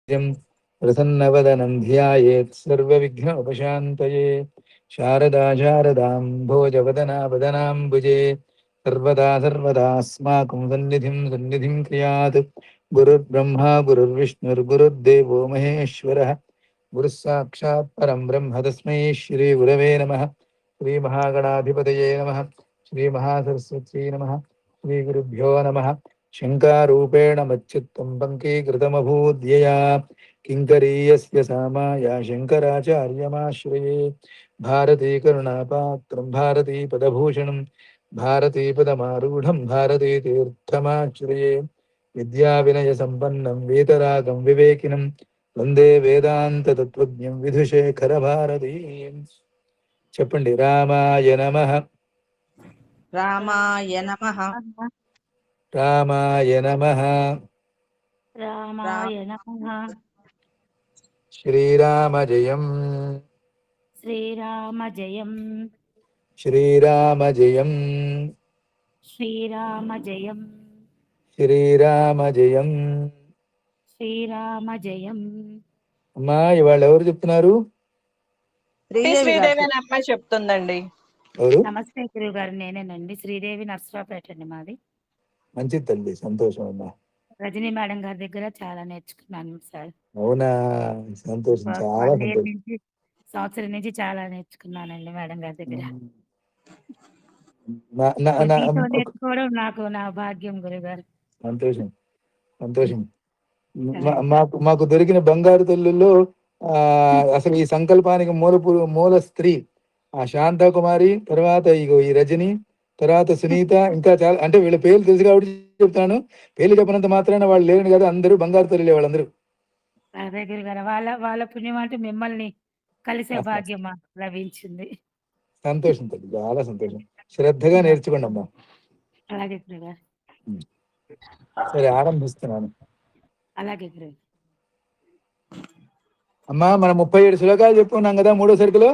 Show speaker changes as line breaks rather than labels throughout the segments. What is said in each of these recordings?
प्रसन्नवदनं ध्यायेत् सर्वविघ्नोपशान्तये। शारदा शारदां भोजवदना वदनाम्बुजे सर्वदा सर्वदास्माकं सन्निधिं क्रियात्। गुरुर्ब्रह्मा गुरुर्विष्णुर्गुरुर्देवो महेश्वरः गुरुः साक्षात् परं ब्रह्म तस्मै श्रीगुरवे नमः। श्रीमहागणाधिपतये नमः। श्रीमहासरस्वत्यै नमः। श्रीगुरुभ्यो नमः। शङ्कारूपेण मच्चित्तं पङ्कीकृतमभूद्यया किङ्करीयस्य सामाया शङ्कराचार्यमाश्रये। भारतीकरुणापात्रं भारतीपदभूषणं भारतीपदमारूढं भारतीतीर्थमाश्रये। विद्याविनयसम्पन्नं वेतरागं विवेकिनं वन्दे वेदान्ततत्त्वज्ञं विधुशेखरभारतीं। చెప్పండి. రామాయ నమః.
రామాయ నమః.
రామాయ నమః.
రామాయ నమః.
శ్రీరామ జయం.
శ్రీరామ జయం.
శ్రీరామ జయం.
శ్రీరామ జయం.
శ్రీరామ జయం.
శ్రీరామ జయం.
అమ్మా ఇవాళ ఎవరు చెప్తున్నారు?
శ్రీదేవి అని అమ్మాయి చెప్తుందండి.
ఎవరు?
నమస్తే గురువు గారు, నేనేనండి. శ్రీదేవి నర్సరావుపేట అండి మాది.
మంచిది తల్లి, సంతోషం అమ్మా.
రజనీ మేడం గారి దగ్గర చాలా నేర్చుకున్నాను సార్.
అవునా, సంతోషం, చాలా సంతోషం.
సంవత్సరం నుంచి చాలా నేర్చుకున్నానండి మేడం గారి దగ్గర. నేర్చుకోవడం నాకు నా భాగ్యం గురుగారు.
సంతోషం సంతోషం. మాకు దొరికిన బంగారు తల్లుల్లో అసలు ఈ సంకల్పానికి మూల స్త్రీ ఆ శాంతకుమారి, తర్వాత ఇగో ఈ రజని, తర్వాత సునీత, ఇంకా చాలా, అంటే వీళ్ళ పేర్లు తెలుసు కాబట్టి చెప్తాను. పేర్లు చెప్పినంత మాత్రాన వాళ్ళు లేరని కదా, అందరూ బంగారు తల్లిలే వాళ్ళందరూ.
అదే గురుగారు, వాళ్ళ పుణ్యం అంటే మిమ్మల్ని కలిసే భాగ్యం లభించింది.
సంతోషం తల్లి, చాలా సంతోషం. శ్రద్ధగా నేర్చుకోండి అమ్మా.
అలాగే గురుగారు.
సరే, ఆరంభిస్తున్నాను.
అలాగే గురుగారు.
అమ్మా మనం 37 శ్లోకాలు చెప్పుకున్నాం కదా మూడో సరుకులో.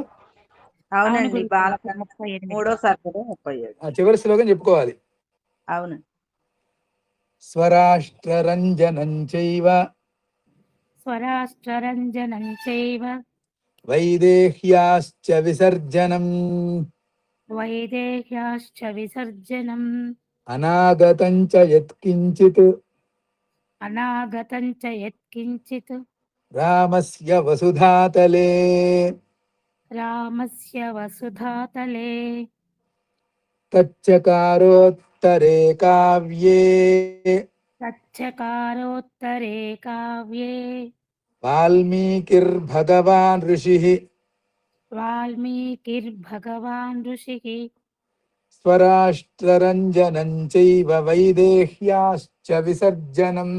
అవునండి, మూడో సరుకులో 37.
చివరి శ్లోకం చెప్పుకోవాలి.
అవును.
స్వరాష్ట్రరంజనం చైవ
స్వరాష్ట్రరంజనం చైవ
వైదేహ్యాశ్చ విసర్జనం
వైదేహ్యాశ్చ విసర్జనం
అనాగతం చ యత్కించిత్
అనాగతం చ యత్కించిత్
రామస్య వసుధాతలే
రామస్య వసుధాతలే
తచ్చకారోత్తరే కావ్యే
తచ్చకారోత్తరే కావ్యే
వాల్మీకిర్భగవాన్ ఋషిః
వాల్మీకిర్భగవాన్ ఋషిః
స్వరాష్ట్రరంజనం చైవ వైదేహ్యాశ్చ విసర్జనం.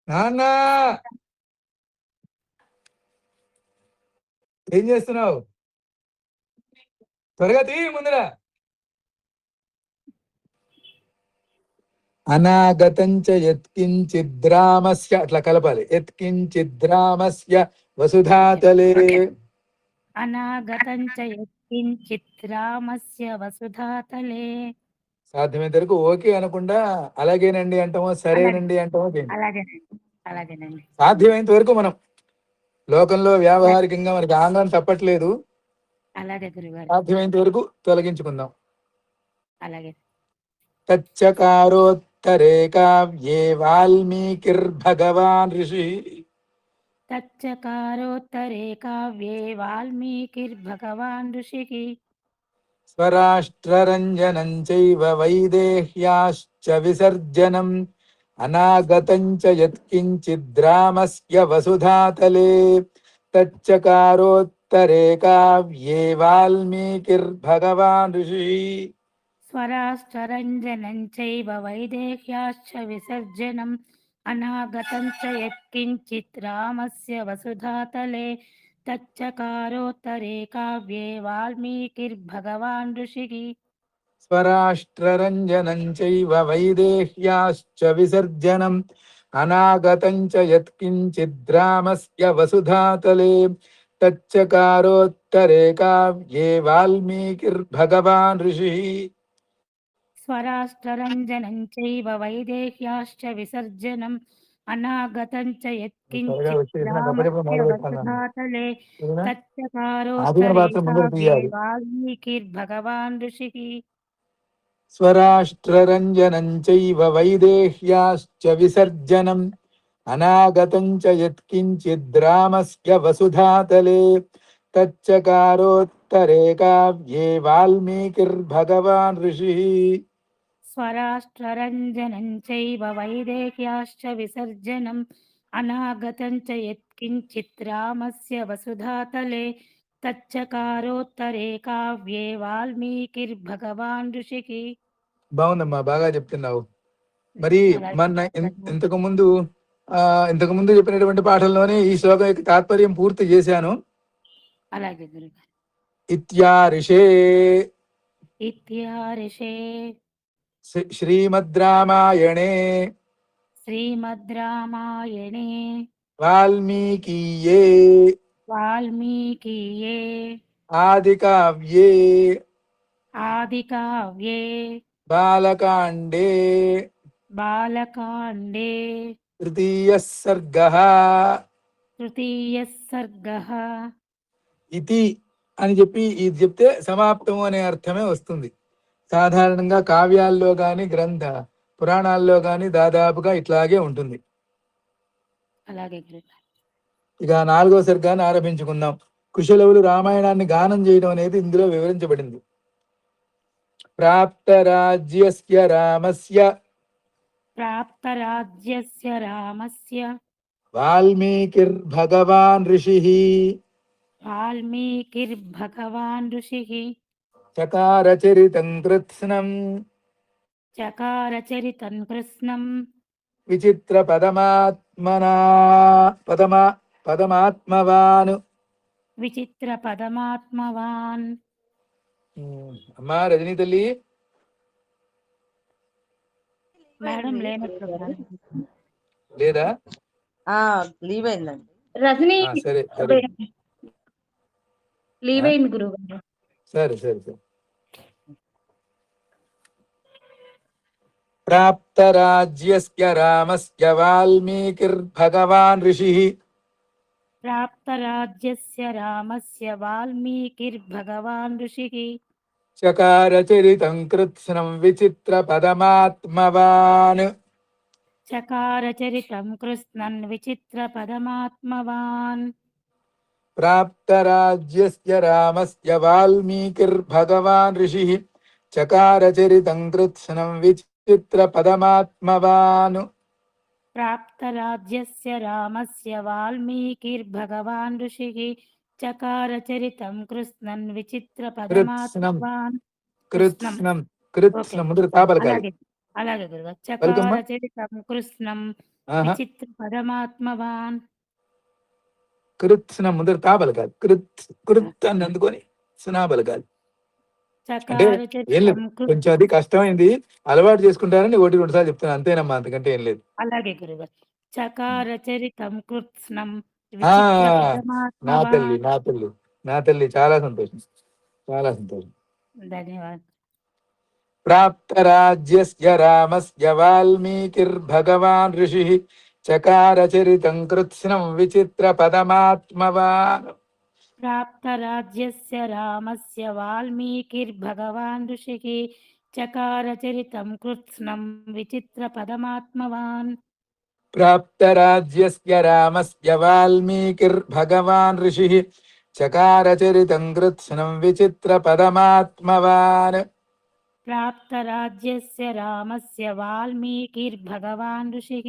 నానా ఏం చేస్తున్నావు? త్వరగా తీ ముందర. అనాగతంచ యత్కించిద్రామస్య, అట్లా కలపాలి. యత్కించిద్రామస్య వసుధాతలే.
అనాగతంచ యత్కించిత్ రామస్య వసుధాతలే.
సాధ్యమైనంత వరకు ఓకే అనకుండా అలాగేనండి అంటామో, సరేనండి అంటామో.
అలాగేనండి.
సాధ్యమైనంత వరకు మనం లోకంలో వ్యావహారికంగా మనకి ఆంగ్లం తప్పట్లేదు.
అలాగే గురుగారు.
సాధ్యమైనంత వరకు తొలగించుకుందాం.
అలాగే.
తచ్చకారోత్తరే కావ్యే వాల్మీకిర్భగవాన్ ఋషిః
తచ్చకారోత్తరే కావ్యే వాల్మీకిర్భగవాన్ ఋషిః
స్వరాష్ట్రరంజనం చైవ వైదేహ్యాశ్చ విసర్జనం అనాగతం చ యత్కించిద్రామస్య వసుధాతలే తచ్చకారోత్తరే కావ్యే వాల్మీకిర్భగవాన్ ఋషిః.
స్వరాష్ట్రరంజనం చైవ వైదేహ్యాశ్చ విసర్జనం అనాగతం చ యత్కించిత్ రామస్య వసుధాతలే తచ్చకారోత్తరే కావ్యే వాల్మీకిర్భగవాన్ ఋషిః.
స్వరాష్ట్రరంజనం చైవ వైదేహ్యాశ్చ విసర్జనం అనాగతం చ యత్కించిద్రామస్య వసుధాతలే తచ్చకారోత్తరే కావ్యే వాల్మీకిర్భగవాన్ ఋషిః.
స్వరాష్ట్రరంజనం చైవ వైదేహ్యాశ్చ విసర్జనం అనాగతం చ
త్వరగా
యత్కించిత్
వచ్చేసిన గొప్ప
రామస్య
మొదలు పెట్టాను.
వసుధాతలే
ఆదిన
తచ్చకారోత్తరే
పాత్ర ముందుకు
కావ్యే
తీయాలి.
వాల్మీకిర్భగవాన్ ఋషిః.
స్వరాష్ట్రరంజనం చైవ వైదేహ్యాశ్చ విసర్జనం అనాగతం చ యత్కించిద్రామస్య వసుధాతలే తచ్చకారోత్తరే కావ్యే వాల్మీకిర్భగవాన్ ఋషిః.
స్వరాష్ట్రరంజనం చైవ వైదేహ్యాశ్చ విసర్జనం అనాగతం చ యత్కించిత్ రామస్య వసుధాతలే తచ్చకారోత్తరే కావ్యే వాల్మీకిర్భగవాన్ ఋషిః.
బాగుందమ్మా, బాగా చెప్తున్నావు. మరి
అలాగే.
మన ఇంతకు ముందు చెప్పినటువంటి పాఠంలోనే ఈ శ్లోకం యొక్క తాత్పర్యం పూర్తి చేశాను.
అలాగే గురుగారు.
ఇత్యారిషే
ఇత్యార్షే
శ్రీమద్ రామాయణే
శ్రీమద్ రామాయణే
వాల్మీకీయే
వాల్మీకియే
ఆదికావ్యే
ఆదికావ్యే
బాలకాండే
బాలకాండే
తృతీయః సర్గః
తృతీయః సర్గః.
ఇతి అని చెప్పి ఇది చెప్తే సమాప్తం అనే అర్థమే వస్తుంది. సాధారణంగా కావ్యాల్లో గాని పురాణాల్లో గాని దాదాపుగా ఇట్లాగే ఉంటుంది.
అలాగే గురుగారు.
ఇక 4వ సర్గాన్ని ఆరంభించుకుందాం. కుశలవులు రామాయణాన్ని గానం చేయడం అనేది ఇందులో వివరించబడింది. ప్రాప్తరాజ్యస్య రామస్య
ప్రాప్తరాజ్యస్య రామస్య
వాల్మీకిర్భగవాన్ ఋషిః
వాల్మీకిర్భగవాన్ ఋషిః.
చకారచరితం కృత్స్నం
చకార చరితం కృష్ణం
విచిత్ర పదమాత్మవాన్.
విచిత్ర పదమాత్మవాన్.
అమ్మా రజనీ తల్లి,
మేడం లేనట్లు
లేదా?
లీవ్ అయిందండి.
రజనీ
సరే సరే
లీవ్ అయింది గురుగారు.
సరే సరే సరే. ప్రాప్తరాజ్యస్య రామస్య వాల్మీకిర్భగవాన్ ఋషిః
ప్రాప్తరాజ్యస్య రామస్య వాల్మీకిర్భగవాన్ ఋషిః.
చకారచరితం కృత్స్నం విచిత్ర పదమాత్మవాన్.
చకార చరితం కృష్ణన్ విచిత్ర పదమాత్మవాన్.
ప్రాప్తరాజ్యస్య రామస్య వాల్మీకిర్భగవాన్ ఋషిః చకారచరితం కృత్స్నం విచిత్ర పదమాత్మవాన్.
ప్రాప్తరాజ్యస్య రామస్య వాల్మీకిర్భగవాన్ ఋషిః చకార చరితం కృష్ణన్ విచిత్ర పదమాత్మవాన్.
కృత్స్నం కృత్స్నం ముందు తాపలకాలి.
అలాగే అలాగే గురుగారు. చకార చరితం కృష్ణం విచిత్ర పదమాత్మవాన్.
కృత్స్నం ముందర తాపలకాలి. కృత్ అని అందుకొని సునాబలకాలి. అంటే ఏం లేదు, కొంచెం అది కష్టమైంది, అలవాటు చేసుకుంటారని 1-2 సార్లు చెప్తాను అంతేనమ్మా, అంతకంటే ఏం లేదు.
అలాగే గురుగారు. చకార చరితం కృత్స్నం
నా తల్లి నా తల్లి నా తల్లి, చాలా సంతోషం, చాలా సంతోషం.
ధన్యవాదాలు.
ప్రాప్తరాజ్యస్య రామస్య వాల్మీకిర్భగవాన్ ఋషిః చకారచరితం కృత్స్నం విచిత్ర పదమాత్మవాన్.
ప్రాప్తరాజ్యస్య రామస్య వాల్మీకిర్భగవాన్ ఋషిః చకార చరితం కృత్స్నం విచిత్ర పదమాత్మవాన్.
ప్రాప్తరాజ్యస్య రామస్య వాల్మీకిర్భగవాన్ ఋషిః చకారచరితం కృత్స్నం విచిత్ర పదమాత్మవాన్.
ప్రాప్తరాజ్యస్య రామస్య వాల్మీకిర్భగవాన్ ఋషిః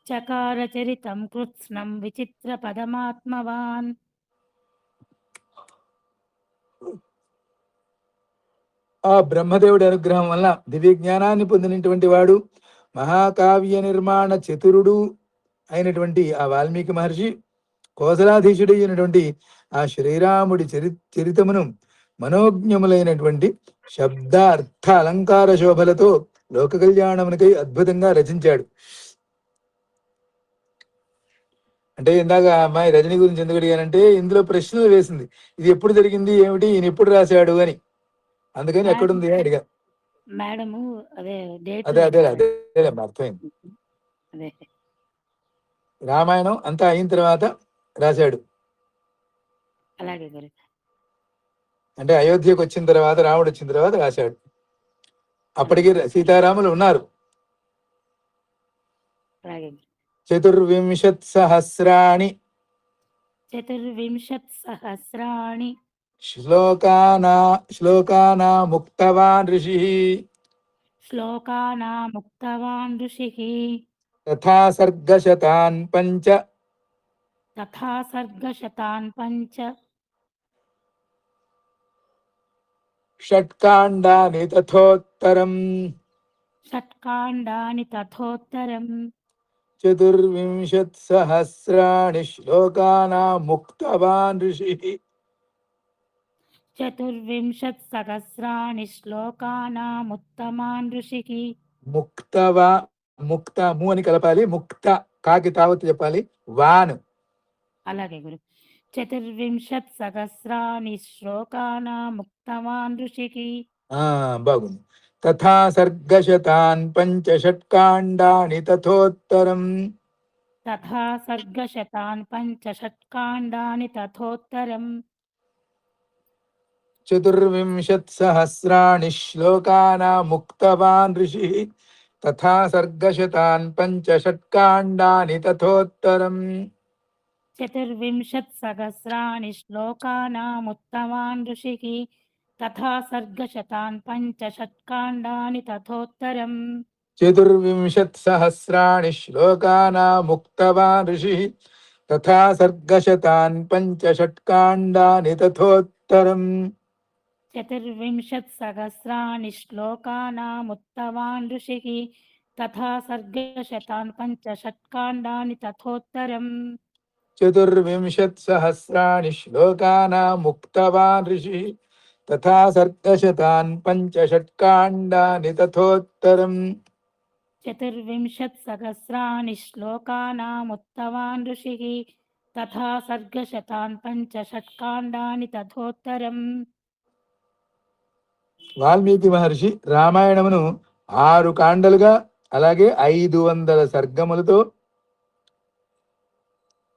చకార చరితం కృత్స్నం విచిత్ర పదమాత్మవాన్.
ఆ బ్రహ్మదేవుడి అనుగ్రహం వల్ల దివ్య జ్ఞానాన్ని పొందినటువంటి వాడు, మహాకావ్య నిర్మాణ చతురుడు అయినటువంటి ఆ వాల్మీకి మహర్షి కోసలాధీశుడు అయినటువంటి ఆ శ్రీరాముడి చరితమును మనోజ్ఞములైనటువంటి శబ్ద అర్థ అలంకార శోభలతో లోక కళ్యాణమునికై అద్భుతంగా రచించాడు. అంటే ఇందాక అమ్మాయి రజనీ గురించి ఎందుకు అడిగానంటే, ఇందులో ప్రశ్నలు వేసింది, ఇది ఎప్పుడు జరిగింది ఏమిటి, ఈయన ఎప్పుడు రాశాడు అని. అందుకని ఎక్కడుంది అని అడిగా.
మేడము అదే డేట్
అదే అదే అదే అర్థమైంది.
అదే
రామాయణం అంతా అయిన తర్వాత రాశాడు.
అలాగే గురు.
అంటే అయోధ్యకు వచ్చిన తర్వాత, రాముడు వచ్చిన తర్వాత రాశాడు. అప్పటికి సీతారాములు ఉన్నారు.
అలాగే
14,000
14,000
శ్లోకానాముక్తవాన్ ఋషిః
శ్లోకానాముక్తవాన్ ఋషిః
తథా సర్గశతాన్ పంచ
తథా సర్గశతాన్ పంచ
షట్కాండాని తథోత్తరం
షట్కాండాని తథోత్తరం
14,000 శ్లోకానాముక్తవాన్ ఋషిః
14,000 శ్లోకానాముత్తమాన్ ఋషిః
ముక్తము అని కలపాలి. ముక్త కాకి తావత్తు చెప్పాలి. వాన్
అలాగే గురు. 14,000 శ్లోకానాముక్తవాన్ ఋషిః
బాగుంది. తథా సర్గశతాన్ పంచ షట్కాండాని తథోత్తరం
తథా సర్గశతాన్ పంచ షట్కాండాని తథోత్తరం
14,000 శ్లోకానాముక్తవాన్ ఋషిః తథా సర్గశతాన్ పంచ షట్కాండాని తథోత్తరం
14,000 శ్లోకానాముత్తమాన్ ఋషిః తథా సర్గశతాన్ పంచ షట్కాండాని తథోత్తరం
14,000 శ్లోకానాముక్తవాన్ ఋషిః తథా సర్గశతాన్ పంచ షట్కాండాని తథోత్తరం
14,000 శ్లోకానాముత్తమాన్ ఋషిః తథా సర్గశతాన్ పంచ షట్కాండాని తథోత్తరం
14,000 శ్లోకానాముక్తవాన్ ఋషిః తథా సర్గశతాన్ పంచ షట్కాండాని తథోత్తరం
14,000 శ్లోకానాముత్తమాన్ ఋషిః తథా సర్గశతాన్ పంచ షట్కాండాని తథోత్తరం
వాల్మీకి మహర్షి రామాయణమును 6 కాండలుగా అలాగే 500 సర్గములతో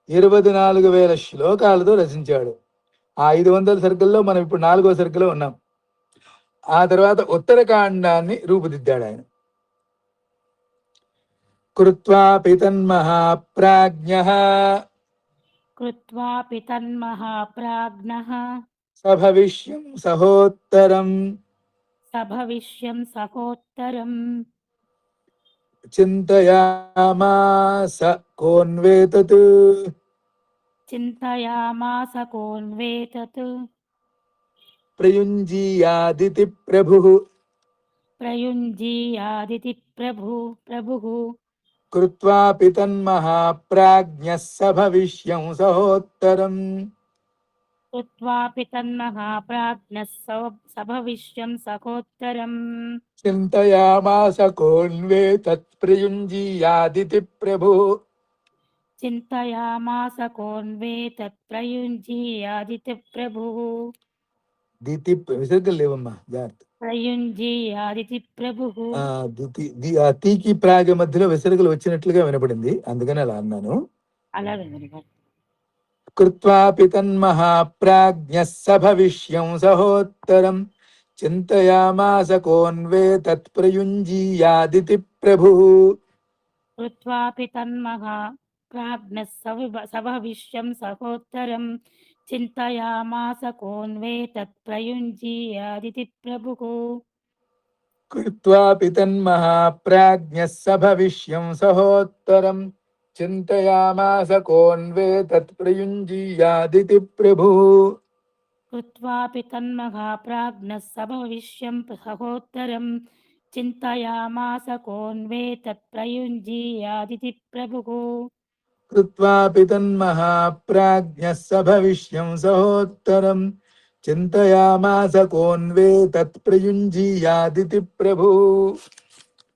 24,000 శ్లోకాలతో రచించాడు. ఆ 500 సర్గల్లో మనం ఇప్పుడు 4వ సర్గలో ఉన్నాం. ఆ తర్వాత ఉత్తరకాండాన్ని రూపుదిద్దాడు ఆయన. కృత్వా పితన్మహాప్రాజ్ఞః సభవిష్యం సహోత్తరం చింతయామాస కోన్వేతత్ ప్రయుంజీయాదితి ప్రభుః కృత్వా పితన్మహాప్రాజ్ఞః సభవిష్యం సహోత్తరం చింతయామాస కోన్వేతత్ ప్రయుంజీయాదితి ప్రభుః
చింతయామాస కోన్వేతత్ ప్రయుంజీయాదితి ప్రభుః
దితి విసర్గలు లేవమ్మా, జాగ్రత్త.
ప్రయుంజీయాదితి ప్రభుః
తీకి ప్రాగ మధ్యలో విసర్గలు వచ్చినట్లుగా వినపడింది, అందుకని అలా అన్నాను.
అలాగే గురుగారు.
కృత్వా పితన్మహాప్రాజ్ఞః సభవిష్యం సహోత్తరం చింతయామాస కోన్వేతత్ ప్రయుంజీయాదితి ప్రభుః
కృత్వాపి తన్మహా ప్రాజ్ఞః సభవిష్యం సహోత్తరం చింతయామాస కోన్వేతత్ ప్రయుంజీయాదితి ప్రభుః
కృత్వా పితన్మహాప్రాజ్ఞః సభవిష్యం సహోత్తరం చింతయామాస కోన్వేతత్ ప్రయుంజీయాదితి ప్రభుః
కృత్వాపి తన్మహా ప్రాజ్ఞః సభవిష్యం సహోత్తరం చింతయామాస కోన్వేతత్ ప్రయుంజీయాదితి ప్రభుః
కృత్వా పితన్మహాప్రాజ్ఞః సభవిష్యం సహోత్తరం చింతయామాస కోన్వేతత్ ప్రయుంజీయాదితి ప్రభుః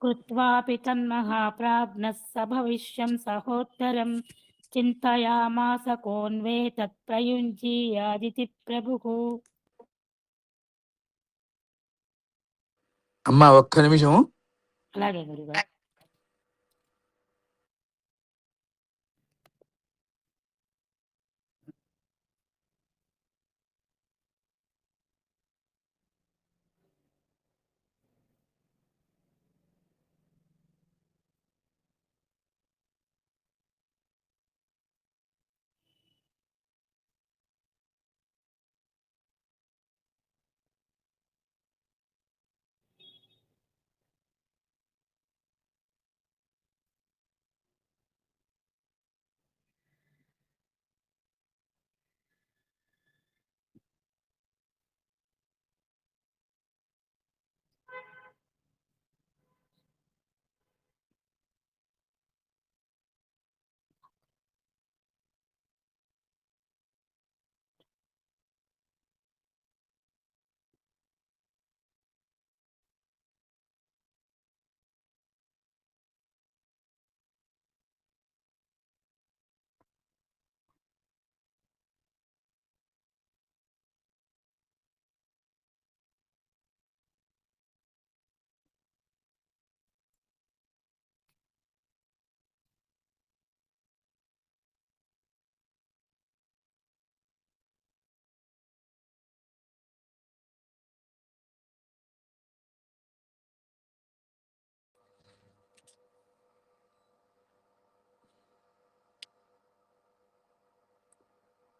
కృత్వాపి తన్మహా ప్రాజ్ఞః సభవిష్యం సహోత్తరం చింతయామాస కోన్వేతత్ ప్రయుంజీయాదితి ప్రభుః
అమ్మా ఒక్క నిమిషం.
అలాగే గురుగారు.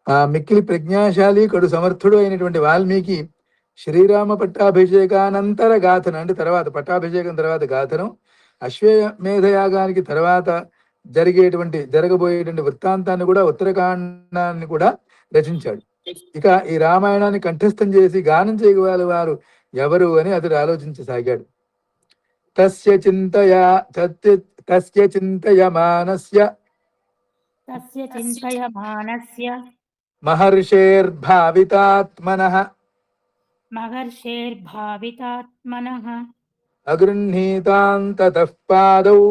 ఆ మిక్కిలి ప్రజ్ఞాశాలి కడు సమర్థుడు అయినటువంటి వాల్మీకి శ్రీరామ పట్టాభిషేకానంతర గాథను, అంటే తర్వాత పట్టాభిషేకం తర్వాత గాథను, అశ్వమేధయాగానికి తర్వాత జరగబోయేటువంటి వృత్తాంతాన్ని కూడా, ఉత్తరకాండాన్ని కూడా రచించాడు. ఇక ఈ రామాయణాన్ని కంఠస్థం చేసి గానం చేయగల వారు ఎవరు అని అతడు ఆలోచించసాగాడు. తస్య చింతయా తస్య చింతయమానస్య మహర్షేర్భావితాత్మనః అగృహ్ణీతాం తతః పాదౌ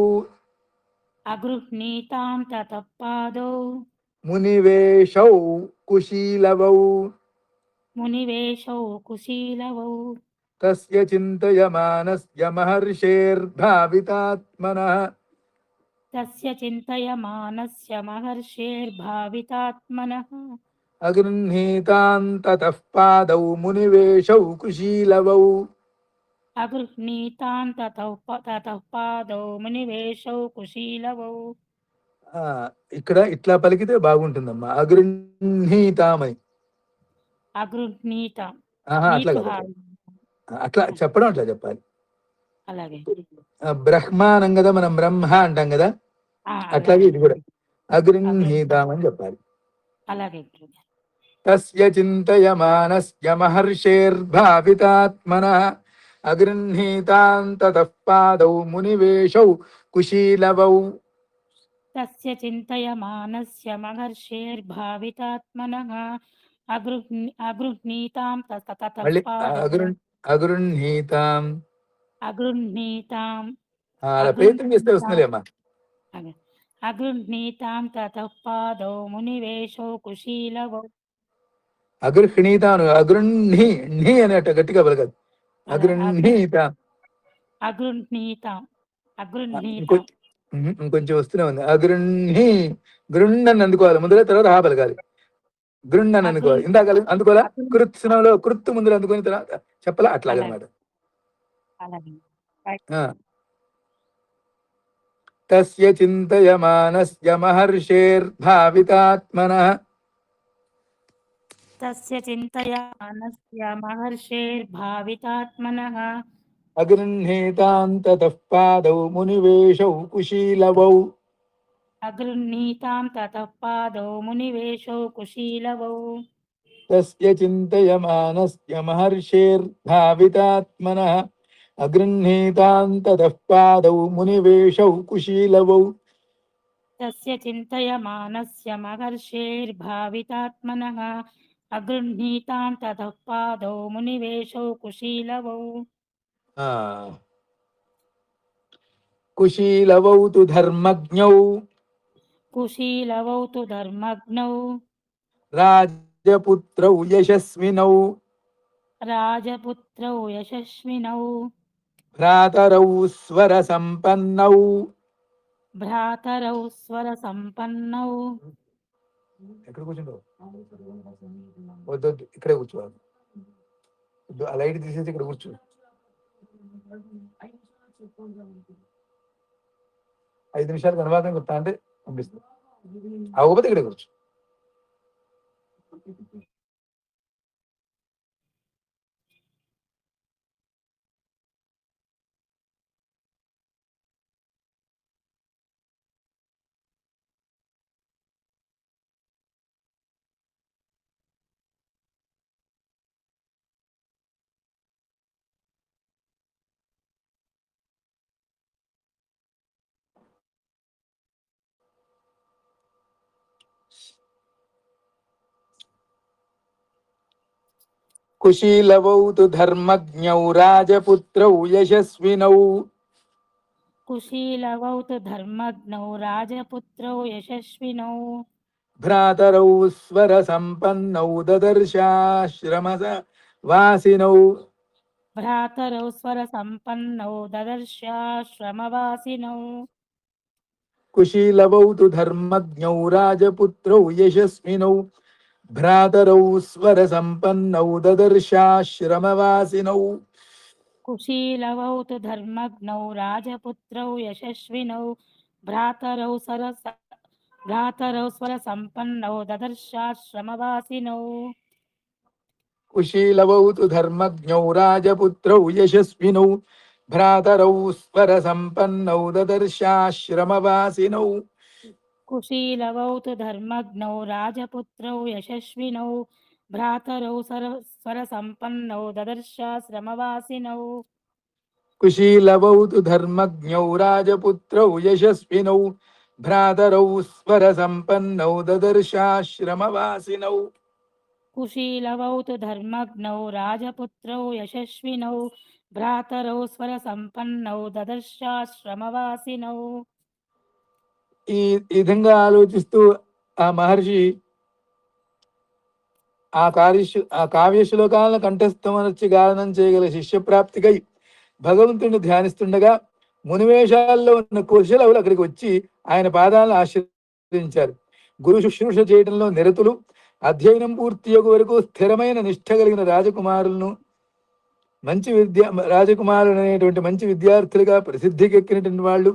మునివేశౌ కుశీలవౌ తస్య చింతయమానస్య మహర్షేర్భావితాత్మనః అగృహ్ణీతాం తతః పాదౌ మునివేశౌ కుశీలవౌ. ఇక్కడ ఇట్లా పలికితే బాగుంటుందమ్మా, అగృహ్ణీతామని. అట్లా కదా, అట్లా చెప్పడం అట్లా చెప్పాలి. బ్రహ్మ అనం కదా, మనం బ్రహ్మ అంటాం కదా, అట్లాగే ఇది కూడా అగృహ్ణీతామని చెప్పాలి. తస్య చింతయమానస్య మహర్షేర్భావితాత్మనః అగృహ్ణీతాం తతః పాదౌ మునివేశౌ కుశీలవౌ. అగృహ్ణీతాం అలా ప్రయత్నం చేస్తే వస్తుందిలేమ్మా. అగృహ్ణీతాను అగృహ్ణి అనేట గట్టిగా పలకదు. అగృహ్ణీతాం ఇంకొంచెం వస్తూనే ఉంది. గృహ్ణని అందుకోవాలి ముందర, తర్వాత హా పలకాలి. గృహ్ణని అందుకోవాలి. ఇందాక అందుకోవాలా, కృత్స్నంలో కృత్తు ముందర అందుకొని తర్వాత చెప్పాలా, అట్లాగనమాట. తస్య చింతయమానస్య మహర్షేర్భావితాత్మనః అగృహ్ణీతాం తతః పాదౌ మునివేశౌ కుశీలవౌ. తస్య చింతయమానస్య మహర్షేర్భావితాత్మనః అగృహ్ణీతాం తతః పాదౌ మునివేశౌ కుశీలవౌ. కుశీలవౌ తు ధర్మజ్ఞౌ రాజపుత్రౌ యశస్వినౌ భ్రాతరౌ స్వర సంపన్నౌ.
భ్రాతరౌ స్వర సంపన్నౌ.
ఎక్కడ కూర్చుంటావు? వద్దు ఇక్కడే కూర్చోవాలి. ఆ లైట్ తీసేసి ఇక్కడ కూర్చో. 5 నిమిషాలు కనవాదం చెప్తా అంటే పంపిస్తా. అవ్వకపోతే ఇక్కడే కూర్చో. కుశీలవౌ తు ధర్మజ్ఞౌ రాజపుత్రౌ యశస్వినౌ.
కుశీలవౌ తు ధర్మజ్ఞౌ రాజపుత్రౌ యశస్వినౌ.
భ్రాతరౌ స్వర సంపన్నౌ దదర్శాశ్రమ వాసినౌ.
భ్రాతరౌ స్వర సంపన్నౌ దదర్శాశ్రమవాసినౌ.
కుశీలవౌ తు ధర్మజ్ఞౌ రాజపుత్రౌ యశస్వినౌ. భ్రాతరౌ స్వర సంపన్నౌ దదర్శాశ్రమవాసినౌ.
కుశీలవౌ తు ధర్మజ్ఞౌ రాజపుత్రౌ యశస్వినౌ. భ్రాతరౌ స్వర సంపన్నౌ దదర్శాశ్రమవాసినౌ.
కుశీలవౌ తు ధర్మజ్ఞౌ రాజపుత్రౌ యశస్వినౌ. భ్రాతరౌ స్వర సంపన్నౌ దదర్శాశ్రమవాసినౌ.
కుశీలవౌ తు ధర్మజ్ఞౌ రాజపుత్రౌ యశస్వినౌ. భ్రాతరౌ స్వర సంపన్నౌ దదర్శాశ్రమవాసినౌ.
కుశీలవౌ తు ధర్మజ్ఞౌ రాజపుత్రౌ యశస్వినౌ. భ్రాతరౌ స్వర సంపన్నౌ దదర్శాశ్రమవాసినౌ.
కుశీలవౌ తు ధర్మజ్ఞౌ రాజపుత్రౌ యశస్వినౌ. భ్రాతరౌ స్వర సంపన్నౌ దదర్శాశ్రమవాసినౌ.
ఈ విధంగా ఆలోచిస్తూ ఆ మహర్షి ఆ కావ్య శ్లోకాలను కంఠస్థమనర్చి గానం చేయగల శిష్యప్రాప్తికై భగవంతుడిని ధ్యానిస్తుండగా మునివేషాల్లో ఉన్న కుశలవులు అక్కడికి వచ్చి ఆయన పాదాలను ఆశ్రయించారు. గురు శుశ్రూష చేయడంలో నిరతులు, అధ్యయనం పూర్తి వరకు స్థిరమైన నిష్ఠ కలిగిన రాజకుమారులు అనేటువంటి మంచి విద్యార్థులుగా ప్రసిద్ధికెక్కినటువంటి వాళ్ళు,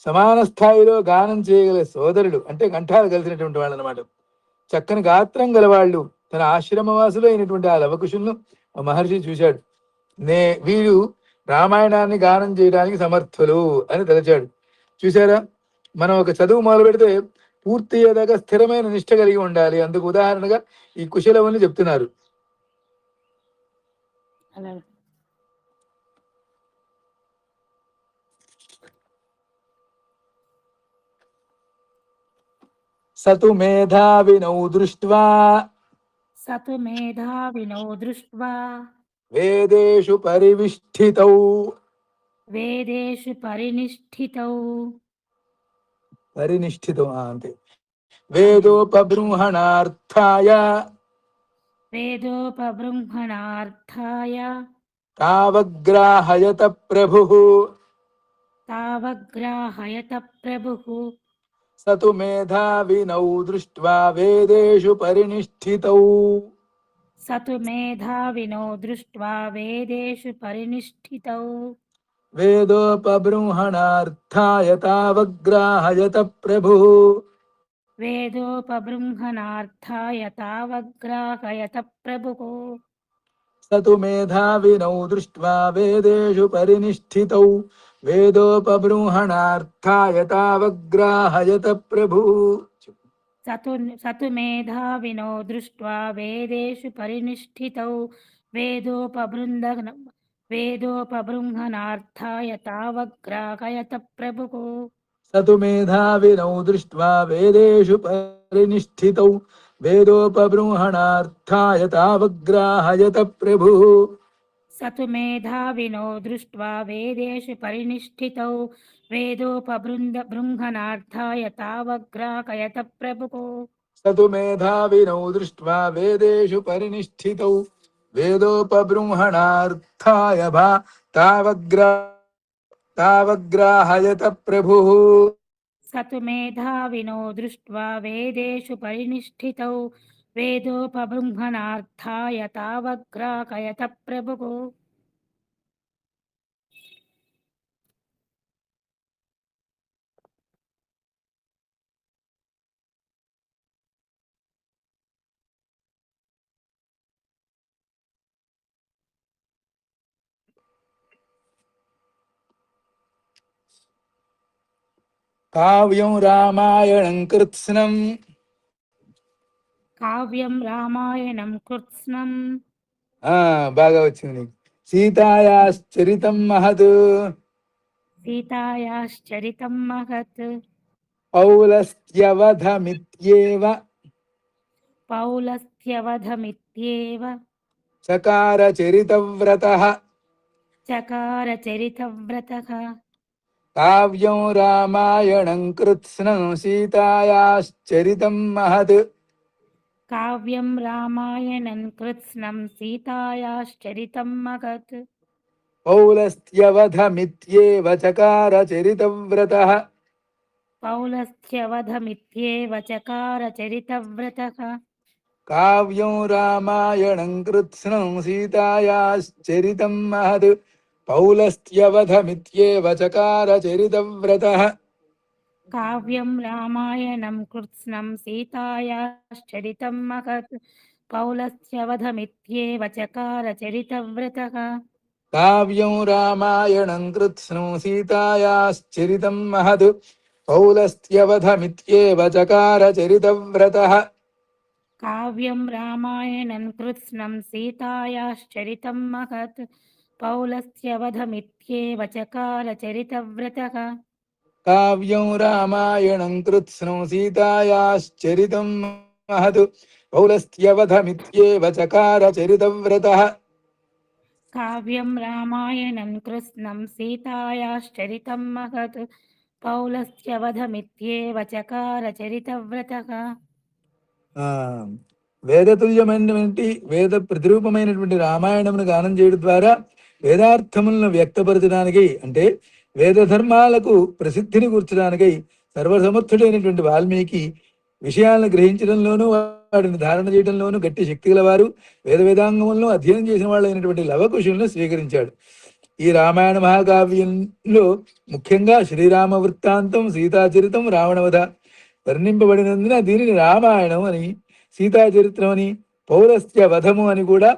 సమాన స్థాయిలో గానం చేయగల సోదరులు అంటే కంఠాలు కలిసినటువంటి వాళ్ళు అనమాట. చక్కని గాత్రం గలవాళ్ళు తన ఆశ్రమవాసులు అయినటువంటి ఆ లవకుశులను మహర్షి చూశాడు. వీరు రామాయణాన్ని గానం చేయడానికి సమర్థులు అని తలచాడు. చూసారా, మనం ఒక చదువు మొదలు పెడితే పూర్తి అయ్యేదాకా స్థిరమైన నిష్ఠ కలిగి ఉండాలి. అందుకు ఉదాహరణగా ఈ కుశలవుని చెప్తున్నారు. సతు మేధావినౌ దృష్ట్వా వేదేషు పరినిష్ఠితౌ. అంతే. వేదోపబృంహణార్థాయ తావగ్రాహయత ప్రభుః. సతు మేధావినౌ దృష్ట్వా వేదేషు పరినిష్ఠితౌ. వేదోపబృంహణార్థాయ తావగ్రాహయత ప్రభుః. సతు మేధావినౌ దృష్ట్వా వేదేషు పరినిష్ఠితౌ. వేదోపబృంహణార్థాయ తావగ్రాహయత ప్రభుః.
సతు మేధావినో దృష్ట్వా వేదేషు పరినిష్ఠితౌ. వేదోపబృంహణార్థాయ తావగ్రాహయత ప్రభుః.
సతు మేధావినౌ దృష్ట్వా వేదేషు పరినిష్ఠితౌ. వేదోపబృంహణార్థాయ తావగ్రాహయత ప్రభుః.
సతు మేధావినో దృష్ట్వా వేదేషు పరినిష్ఠితౌ. వేదోపబృంహణార్థాయ తావగ్రాహయత ప్రభుః.
సతు మేధావినౌ దృష్ట్వా వేదేషు పరినిష్ఠితౌ. వేదోపబృంహణార్థాయ తావగ్రాహయత तावग्राहयत प्रभुः
स तु मेधाविनो दृष्ट्वा वेदेषु परिनिष्ठितौ वेदोपबृंहणार्थाय तावग्राहयत प्रभुः।
काव्यं रामायणं कृत्स्नम्
కావ్యం రామాయణం కృత్స్నం
బాగా వచ్చింది నీకు. సీతాయాశ్చరితం మహద్
సీతాయాశ్చరితం మహత్
పౌలస్త్యవధమిత్యేవ
పౌలస్త్యవధమిత్యేవ
చకార చరితవ్రతః
చకార చరితవ్రతః
కావ్యం రామాయణం కృత్స్నం సీతాయాశ్చరితం మహద్
కావ్యం రామాయణం కృత్స్నం సీతాయాశ్చరితం మహత్
పౌలస్త్యవధమిత్యేవ చకార చరితవ్రతః
పౌలస్త్యవధమిత్యేవ చకార చరితవ్రతః
కావ్యం రామాయణం కృత్స్నం సీతాయాశ్చరితం మహద్ పౌలస్త్యవధమిత్యేవ చకార చరితవ్రతః
కావ్యం రామాయణం కృత్స్నం సీతాయాశ్చరితం మహత్ పౌలస్త్యవధమిత్యేవ చకార చరితవ్రతః
కావ్యం రామాయణం కృత్స్నం సీతాయాశ్చరితం మహద్ పౌలస్త్యవధమిత్యేవ చకార చరితవ్రతః
కావ్యం రామాయణం కృత్స్నం సీతాయాశ్చరితం మహత్ పౌలస్త్యవధమిత్యేవ చకార చరితవ్రతః
కావ్యం రామాయణం కృత్స్నం సీతాయాశ్చరితం మహద్ పౌలస్త్యవధమిత్యేవ చకార చరితవ్రతః
కావ్యం రామాయణం కృత్స్నం సీతాయాశ్చరితం మహత్ పౌలస్త్యవధమిత్యేవ చకార చరితవ్రతః
వేదతుల్యమైనటువంటి వేద ప్రతిరూపమైనటువంటి రామాయణమును గానం చేయడం ద్వారా వేదార్థములను వ్యక్తపరచడానికై అంటే వేద ధర్మాలకు ప్రసిద్ధిని కూర్చడానికై సర్వసమర్థుడైనటువంటి వాల్మీకి విషయాలను గ్రహించడంలోనూ వాటిని ధారణ చేయడంలోనూ గట్టి శక్తి గలవారు వేదాంగములను అధ్యయనం చేసిన వాళ్ళైనటువంటి లవకుశులను స్వీకరించాడు. ఈ రామాయణ మహాకావ్యంలో ముఖ్యంగా శ్రీరామ వృత్తాంతం, సీతాచరితం, రావణవధ వర్ణింపబడినందున దీనిని రామాయణం అని, సీతాచరిత్రం అని, పౌలస్త్య వధము అని కూడా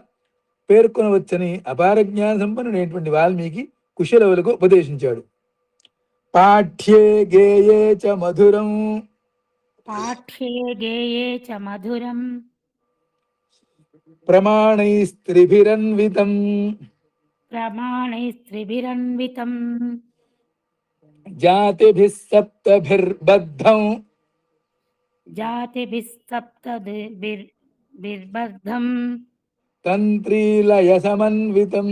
పేర్కొనవచ్చని అపార జ్ఞాన సంపన్నుడైనటువంటి వాల్మీకి కుశలవులకు ఉపదేశించాడు. పాఠ్యే గేయే చ మధురం
పాఠ్యే గేయే చ మధురం
ప్రమాణైస్త్రిభిరన్వితం
ప్రమాణైస్త్రిభిరన్వితం
జాతిభిః సప్తభిర్బద్ధం
జాతిభిః సప్తభిర్బద్ధం
తంత్రీలయ సమన్వితం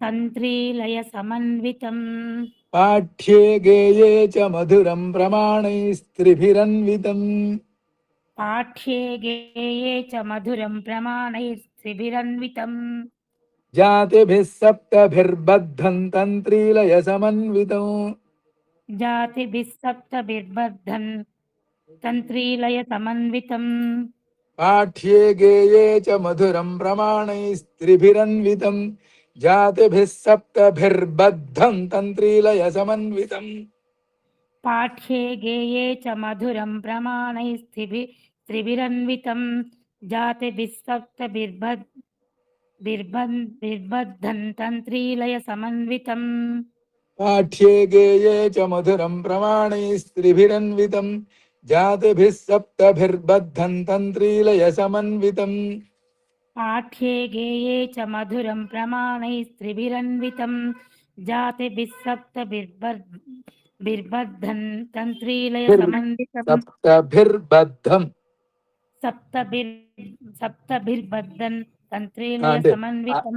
తంత్రీలయ సమన్వితం
పాఠ్యే గేయే చ మధురం ప్రమాణైస్త్రిభిరన్వితం
పాఠ్యే గేయే చ మధురం ప్రమాణైస్త్రిభిరన్వితం
జాతిభిః సప్తభిర్బద్ధం తంత్రీలయ సమన్వితం
జాతిభిః సప్తభిర్బద్ధం తంత్రీలయ సమన్వితం
పాఠ్యే గేయే చ మధురం ప్రమాణైస్త్రిభిరన్వితం జాతిభిః సప్తభిర్బద్ధం తంత్రీలయ సమన్వితం
పాఠ్యే గేయే చ మధురం ప్రమాణైస్త్రిభిరన్వితం జాతిభిః సప్తభిర్బద్ధం తంత్రీలయ సమన్వితం
పాఠ్యే గేయే చ మధురం ప్రమాణైస్త్రిభిరన్వితం జాతిభిః సప్తభిర్బద్ధం తంత్రీలయ సమన్వితం
పాఠ్యే గేయే చ మధురం ప్రమాణైస్త్రిభిరన్వితం జాతిభిః సప్తభిర్బద్ధం తంత్రీలయ సమన్వితం
సప్తభిర్బద్ధం
సప్తభిర్బద్ధం తంత్రీలయ
అంటే
సమన్వితం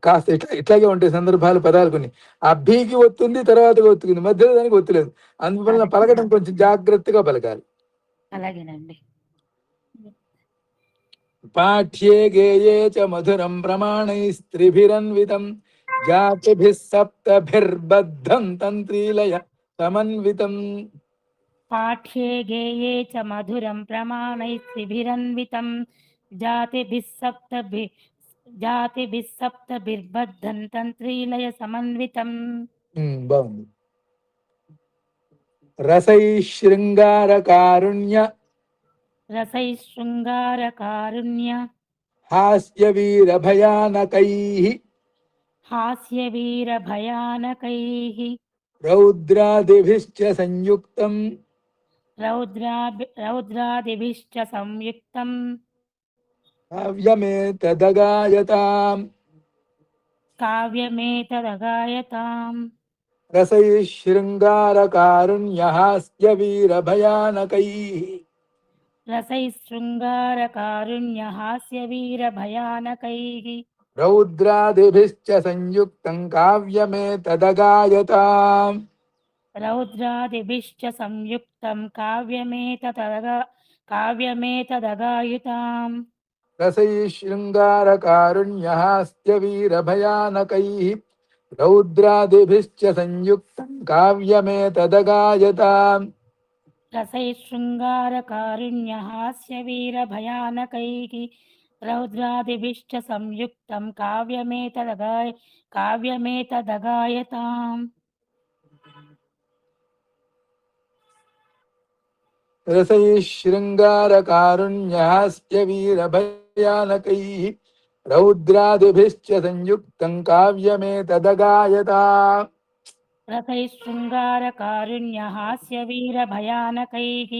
కాస్త ఇట్లాగే ఉంటాయి సందర్భాలు, పదాలు కొన్ని. ఆ భీకి ఒత్తుంది, తర్వాత ఒత్తుకుంది, మధ్యలో దానికి ఒత్తులేదు. అందువల్ల పలకడం కొంచెం జాగ్రత్తగా పలకాలి.
అలాగేనండి.
పాఠ్యే గేయే చ మధురం ప్రమాణైస్త్రిభిరన్వితం जातिभिः सप्तभिर्बद्धं तन्त्रीलय समन्वितम्
पाठ्ये गेये च मधुरं प्रमाणैः शिभिरन्वितं जातिभिः सप्तभिर्बद्धं तन्त्रीलय समन्वितम्
బాగుంది रसैः शृङ्गारकारुण्य
रसैः शृङ्गारकारुण्य
हास्यवीरभयानकैः
हास्यवीरभयानकैः
रौद्रादिभिश्च संयुक्तम्
रौद्रादिभिश्च संयुक्तं
काव्यमेतदगायताम्
काव्यमेतदगायताम्
रसैः शृङ्गारकारुण्यहास्यवीरभयानकैः
रसैः शृङ्गारकारुण्यहास्यवीरभयानकैः
रौद्रादिभिश्च संयुक्तं काव्यमेतदगायताम्
रौद्रादिभिश्च संयुक्तं काव्यमेतदगायुताम्
रसैः शृङ्गारकारुण्यहास्यवीरभयानकैः रौद्रादिभिश्च संयुक्तं काव्यमेतदगायताम्
रसैः शृङ्गारकारुण्यहास्यवीरभयानकैः रौद्रादिभिश्च संयुक्तं काव्यमेतदगायताम्
रसैः शृङ्गारकारुण्यहास्यवीरभयानकैः रौद्रादिभिश्च संयुक्तं काव्यमेतदगायताम्
रसैः शृङ्गारकारुण्यहास्यवीरभयानकैः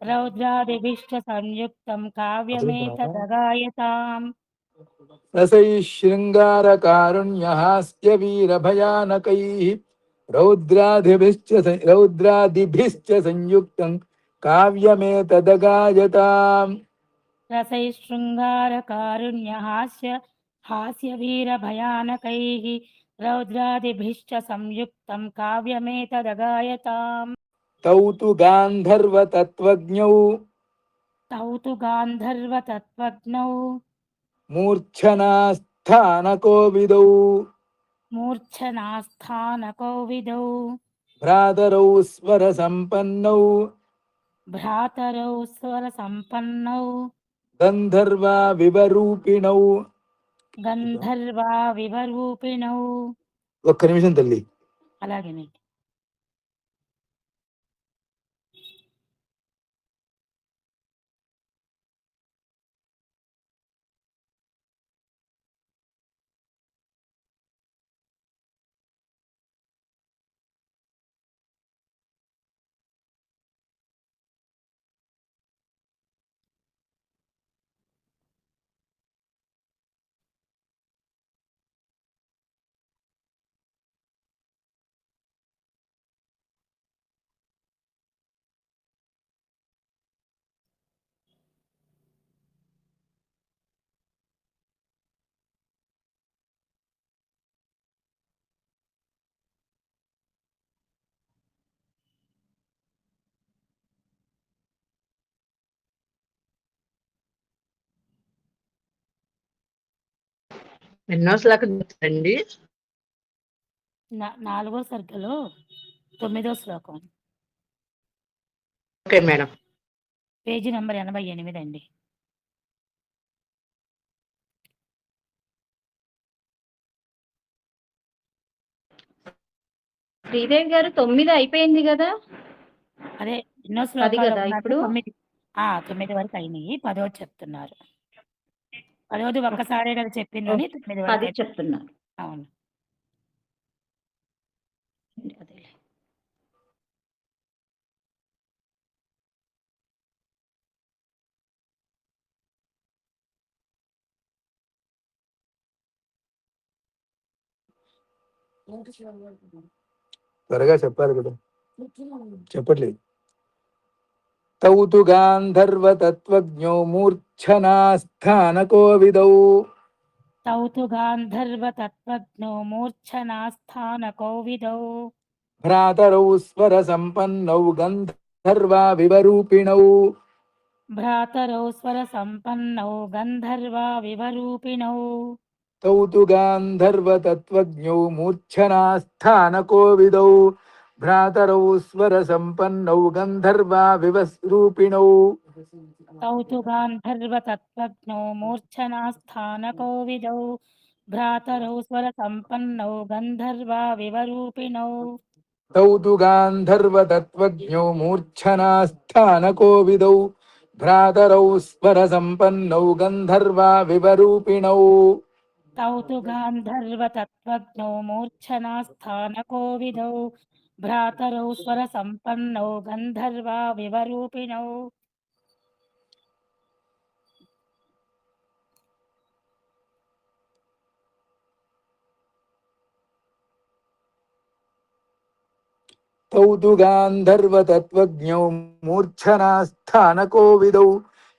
रौद्रादिभिश्च संयुक्तं काव्यमेतदगायताम्
रसैः शृङ्गारकारुण्यहास्यवीरभयानकैः रौद्रादिभिश्च संयुक्तं काव्यमेतदगायताम्
रसैः शृङ्गारकारुण्यहास्यवीरभयानकैः रौद्रादिभिश्च संयुक्तं काव्यमेतदगायताम्
तौ तु गान्धर्वतत्त्वज्ञौ
तौ तु गान्धर्वतत्त्वज्ञौ
मूर्च्छनास्थानकोविदौ
मूर्च्छनास्थानकोविदौ
भ्रातरौ स्वरसम्पन्नौ
भ्रातरौ स्वरसम्पन्नौ
गन्धर्वा विवरूपिणौ
గంధర్వా వివరూపిణౌ.
ఒక్క నిమిషం తల్లి.
అలాగేనండి.
ఎన్నో శ్లోకం అండి?
4వ సర్గలో 9వ శ్లోకం.
Okay madam.
పేజీ నంబర్ 88 అండి.
శ్రీదేవి గారు 9 అయిపోయింది కదా?
అదే ఎన్నో శ్లోకాలు ఇప్పుడు 9 వరకు అయినాయి. 10వ చెప్తున్నారు. 10వది ఒక్కసారే కదా చెప్పిందని 9 వరకు
చెప్తున్నారు.
అవును.
త్వరగా చెప్పాలి కదా, చెప్పట్లేదు. తౌ తు గాంధర్వతత్త్వజ్ఞౌ మూర్ఛనాస్థానకోవిదౌ.
తౌ తు గాంధర్వతత్త్వజ్ఞౌ మూర్ఛనాస్థానకోవిదౌ.
భ్రాతరౌ స్వరసంపన్నౌ గంధర్వా వివరూపిణౌ.
భ్రాతరౌ స్వరసంపన్నౌ గంధర్వా వివరూపిణౌ.
तौ तु गान्धर्वतत्त्वज्ञौ मूर्च्छनास्थानकोविदौ भ्रातरौ स्वरसम्पन्नौ गन्धर्वा विवस्रूपिणौ।
तौ तु गान्धर्वतत्त्वज्ञौ मूर्च्छनास्थानकोविदौ भ्रातरौ स्वरसम्पन्नौ गन्धर्वा विवरूपिणौ।
तौ तु गान्धर्वतत्त्वज्ञौ मूर्च्छनास्थानकोविदौ भ्रातरौ स्वरसम्पन्नौ गन्धर्वा विवरूपिणौ।
तौ तु गान्धर्वतत्त्वज्ञौ मूर्च्छनास्थानकोविदौ भ्रातरौ स्वरसम्पन्नौ गन्धर्वा विवरूपिणौ।
तौ तु गान्धर्वतत्त्वज्ञौ मूर्च्छनास्थानकोविदौ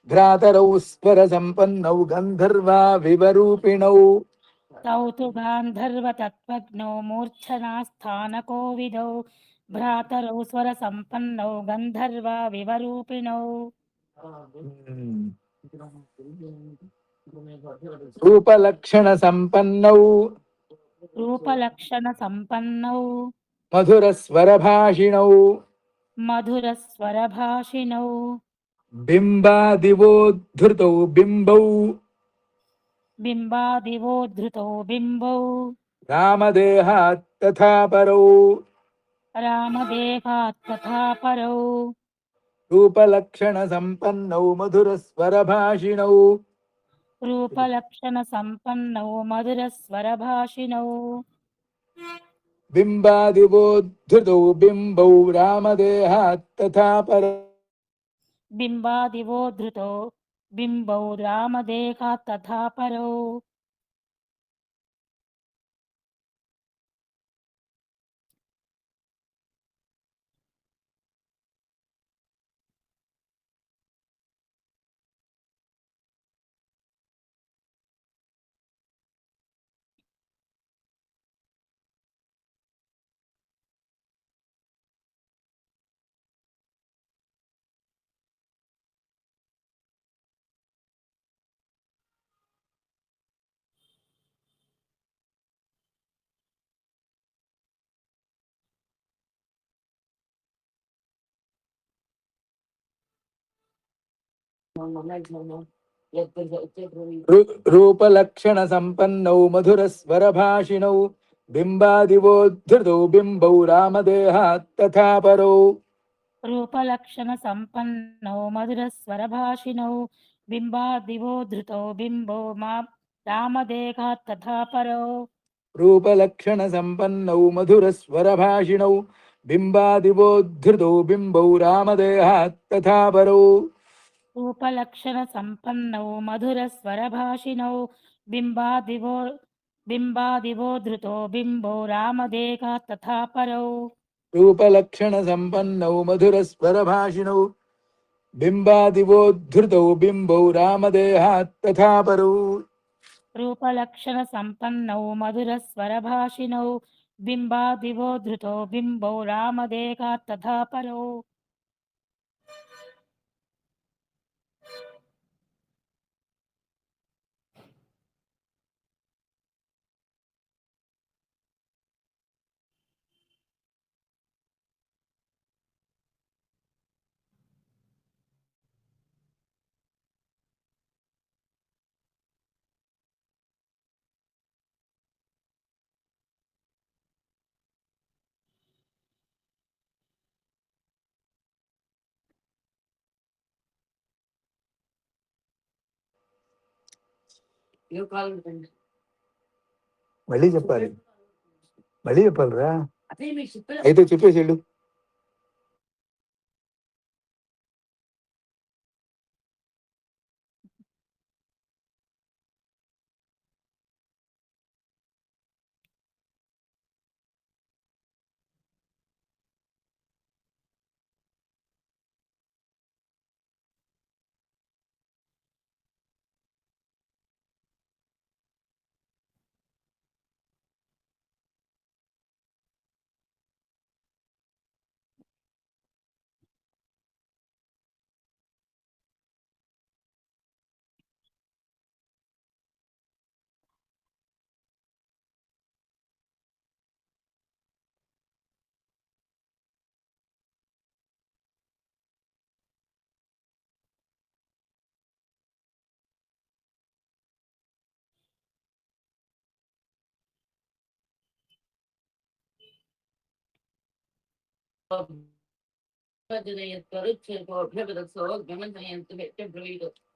भ्रातरौ स्वरसम्पन्नौ गन्धर्वा विवरूपिणौ।
तौ तु गान्धर्वतत्त्वज्ञौ मूर्च्छनास्थानकोविदौ भ्रातरौ स्वरसम्पन्नौ गन्धर्वा विवरूपिणौ।
रूपलक्षणसम्पन्नौ
रूपलक्षणसम्पन्नौ
मधुरस्वरभाषिणौ
मधुरस्वरभाषिणौ
बिम्बादिवोद्धृतौ बिम्बौ
बिम्बादिवोद्धृतौ बिम्बौ
रामदेहात् तथा परौ।
रामदेहात् तथा परौ।
रूपलक्षणसम्पन्नौ मधुरस्वरभाषिणौ
रूपलक्षणसम्पन्नौ मधुरस्वरभाषिणौ
बिम्बादिवोद्धृतौ बिम्बौ रामदेहात् तथा परौ।
बिम्बादिवोद्धृतौ बिम्बौ रामदेहात् तथा परौ।
रूपलक्षणसम्पन्नौ मधुरस्वरभाषिणौ बिम्बादिवोद्धृतौ बिम्बौ रामदेहात् तथा परौ।
रूपलक्षणसम्पन्नौ मधुरस्वरभाषिणौ बिम्बादिवोद्धृतौ बिम्बौ रामदेहात् तथा परौ।
रूपलक्षणसम्पन्नौ मधुरस्वरभाषिणौ बिम्बादिवोद्धृतौ बिम्बौ रामदेहात् तथा परौ।
रूपलक्षणसम्पन्नौ मधुरस्वरभाषिणौ बिम्बादिवोद्धृतौ बिम्बौ रामदेहात् तथा परौ।
रूपलक्षणसम्पन्नौ मधुरस्वरभाषिणौ बिम्बादिवोद्धृतौ बिम्बौ रामदेहात् तथा परौ।
रूपलक्षणसम्पन्नौ मधुरस्वरभाषिणौ बिम्बादिवोद्धृतौ बिम्बौ रामदेहात् तथा परौ।
మళ్ళీ చెప్పాలి, మళ్ళీ చెప్పాలిరా. అయితే చెప్పేసేళ్ళు.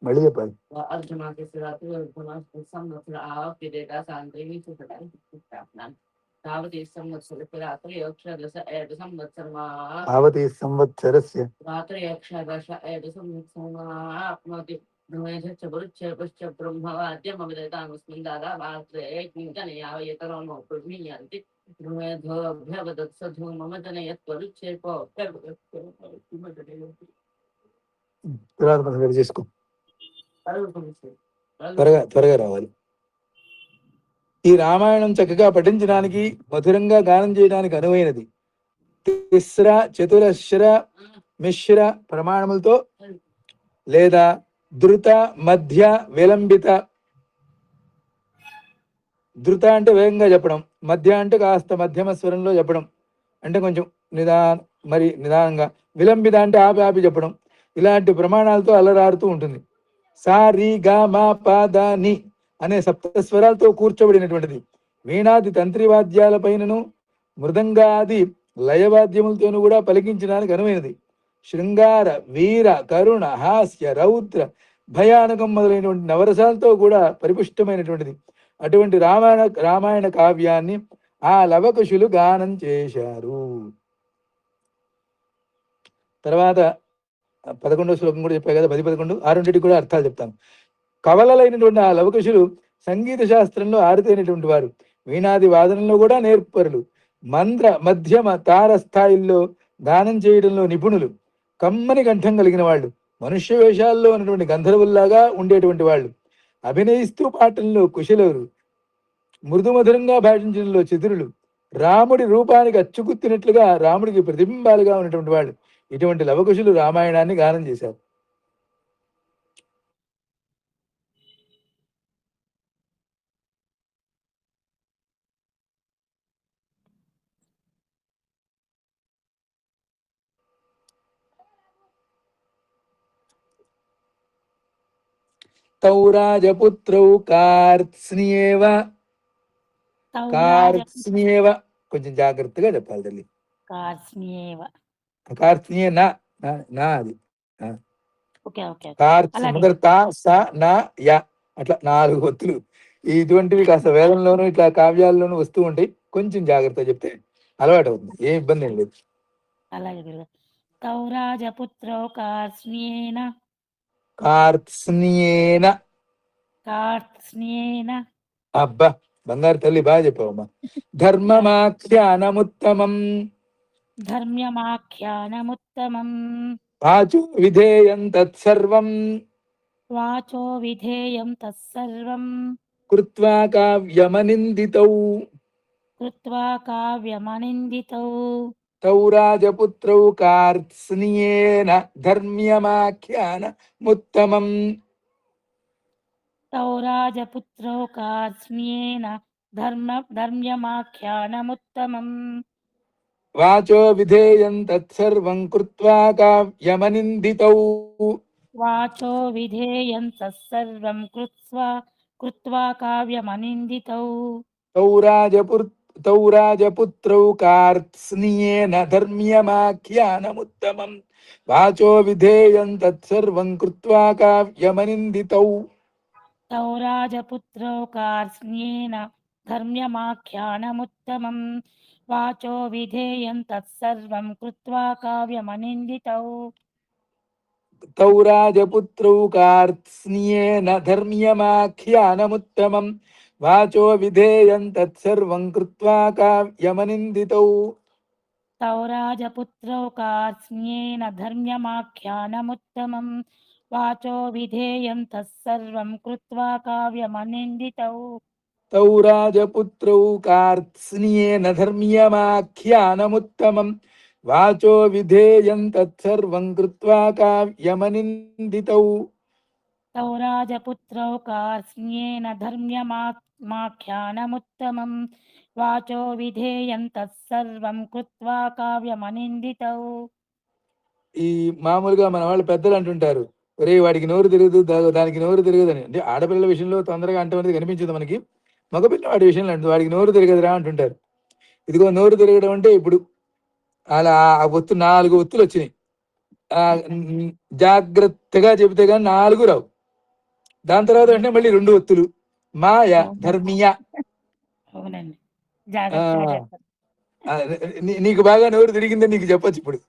మళ్ళీ చెప్పాలి. ఆవతి సంవత్సరస్య తర్వాత మనం రెడీ చేసుకో, త్వరగా రావాలి. ఈ రామాయణం చక్కగా పఠించడానికి, మధురంగా గానం చేయడానికి అనువైనది. తిస్ర, చతురస్ర, మిశ్ర ప్రమాణములతో లేదా ధృత, మధ్య, విలంబిత. ధృత అంటే వేగంగా చెప్పడం, మధ్య అంటే కాస్త మధ్యమ స్వరంలో చెప్పడం, అంటే కొంచెం నిదానంగా. విలంబిత అంటే ఆపి ఆపి చెప్పడం. ఇలాంటి ప్రమాణాలతో అలరారుతూ ఉంటుంది. సా, రి, గ, మ, ప, ద, ని అనే సప్తస్వరాలతో కూర్చోబడినటువంటిది. వీణాది తంత్రివాద్యాల పైనను మృదంగాది లయవాద్యములతోనూ కూడా పలికించడానికి అనువైనది. శృంగార, వీర, కరుణ, హాస్య, రౌద్ర, భయానకం మొదలైనటువంటి నవరసాలతో కూడా పరిపుష్టమైనటువంటిది. అటువంటి రామాయణ కావ్యాన్ని ఆ లవకుశులు గానం చేశారు. తర్వాత 11వ శ్లోకం కూడా చెప్పాయి కదా, 10, 11 ఆ రెండింటికి కూడా అర్థాలు చెప్తాను. కవలలైనటువంటి ఆ లవకుశులు సంగీత శాస్త్రంలో ఆరితైనటువంటి వారు, వీణాది వాదనంలో కూడా నేర్పరులు, మంద్ర మధ్యమ తార స్థాయిల్లో గానం చేయడంలో నిపుణులు, కమ్మని కంఠం కలిగిన వాళ్ళు, మనుష్య వేషాల్లో ఉన్నటువంటి గంధర్వుల్లాగా ఉండేటువంటి వాళ్ళు, అభినయిస్తూ పాటల్లో కుశలరు, మృదుమధురంగా భాషించడంలో చతురులు, రాముడి రూపానికి అచ్చుకుత్తినట్లుగా రాముడికి ప్రతిబింబాలుగా ఉన్నటువంటి వాళ్ళు. ఇటువంటి లవకుశులు రామాయణాన్ని గానం చేశారు. తౌరాజపుత్రౌ కార్త్స్నియేవ. కార్త్స్నియేవ కొంచెం జాగ్రత్తగా చెప్పాలి తల్లి.
కార్త్స్నియేవ,
కార్త్స్నియే నా నా అది అట్లా 4 ఒత్తులు. ఇటువంటివి కాస్త వేదంలోనూ ఇట్లా కావ్యాల్లోనూ వస్తూ ఉంటాయి. కొంచెం జాగ్రత్త చెప్తే అలవాటు అవుతుంది, ఏ ఇబ్బంది ఏం లేదు.
అలాగే తౌరాజపుత్రౌ కార్త్స్నియేన.
కార్త్స్నియేన.
కార్త్స్నియేన.
అబ్బా బంగారు తల్లి, బాగా చెప్పావమ్మా. ధర్మమాఖ్యానముత్తమం.
ధర్మ్యమాఖ్యానముత్తమం.
వాచో విధేయం తత్సర్వం.
వాచో విధేయం తత్సర్వం.
కృత్వా కావ్యమనిందితౌ.
కృత్వా కావ్యమనిందితౌ.
తౌరాజపుత్రౌ కార్త్స్నియేన ధర్మ్యమాఖ్యానముత్తమం.
తౌరాజపుత్రౌ కార్త్స్నియేన ధర్మ్యమాఖ్యానముత్తమం.
వాచో విధేయం తత్సర్వం కృత్వా కావ్యమనిందితౌ.
వాచో విధేయం తత్సర్వం కృత్వా కావ్యమనిందితౌ.
తౌరాజపుత్రౌ కార్త్స్నియేన ధర్మ్యమాఖ్యానముత్తమం. వాచో విధేయం తత్సర్వం కృత్వా కావ్యమనిందితౌ.
తౌరాజపుత్రౌ కార్త్స్నియేన ధర్మ్యమాఖ్యానముత్తమం. వాచో విధేయం తత్సర్వం కృత్వా కావ్యమనిందితౌ.
తౌరాజపుత్రౌ కార్త్స్నియేన ధర్మ్యమాఖ్యానముత్తమం. వాచో విధేయం తత్సర్వం కృత్వా కావ్యమనిందితౌ.
తౌరాజపుత్రౌ కార్త్స్నియేన ధర్మ్యమాఖ్యానముత్తమం. వాచో విధేయం తత్సర్వం కృత్వా కావ్యమనిందితౌ.
తౌరాజపుత్రౌ కార్త్స్నియేన ధర్మ్యమాఖ్యానముత్తమం. వాచో విధేయం తత్సర్వం కృత్వా కావ్యమనిందితౌ.
తౌరాజపుత్రౌ కార్త్స్నియేన ధర్మ్యమాఖ్యానముత్తమం. వాచో విధేయం తత్సర్వం కృత్వా కావ్యమనిందితౌ.
ఈ మామూలుగా మన వాళ్ళు పెద్దలు అంటుంటారు, ఒరే వాడికి నోరు తిరగదు, దానికి నోరు తిరగదని. అంటే ఆడపిల్లల విషయంలో తొందరగా అంటమనేది కనిపించదు మనకి, మగపిల్ల వాడి విషయంలో అంటుంది వాడికి నోరు తిరగదురా అంటుంటారు. ఇదిగో నోరు తిరగడం అంటే ఇప్పుడు అలా ఆ ఒత్తు 4 ఒత్తులు వచ్చినాయి. జాగ్రత్తగా చెబితే కానీ 4 రావు. దాని తర్వాత అంటే మళ్ళీ 2 ఒత్తులు మాయ ధర్మీయ.
అవునండి, జాగ్రత్తగా చెప్పండి.
నీకు బాగా నోరు తిరిగిందని నీకు చెప్పొచ్చు ఇప్పుడు.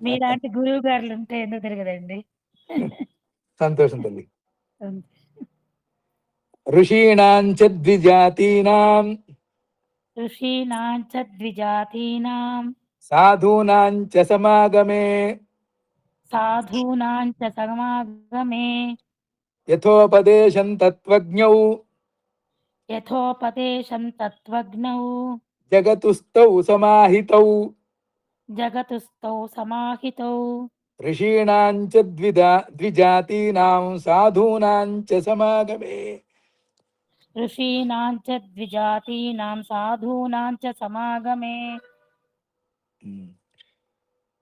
మీలాంటి గురువు గారులు ఉంటే ఎందుకు తిరగదండి.
సంతోషం తల్లి. ఋషీణాంచ ద్విజాతీనాం
ఋషీణాంచ ద్విజాతీనాం
సాధూనాంచ సమాగమే
సాధూనాంచ సమాగమే
యథోపదేశం తత్వజ్ఞౌ
యథోపదేశం తత్వజ్ఞౌ
జగతుస్థౌ సమాహితౌ
జగతుస్థౌ సమాహితౌ
ఋషీణాంచ ద్విజాతీనాం సాధూనాంచ సమాగమే
ఋషీణాంచ ద్విజాతీనాం సాధూనాంచ సమాగమే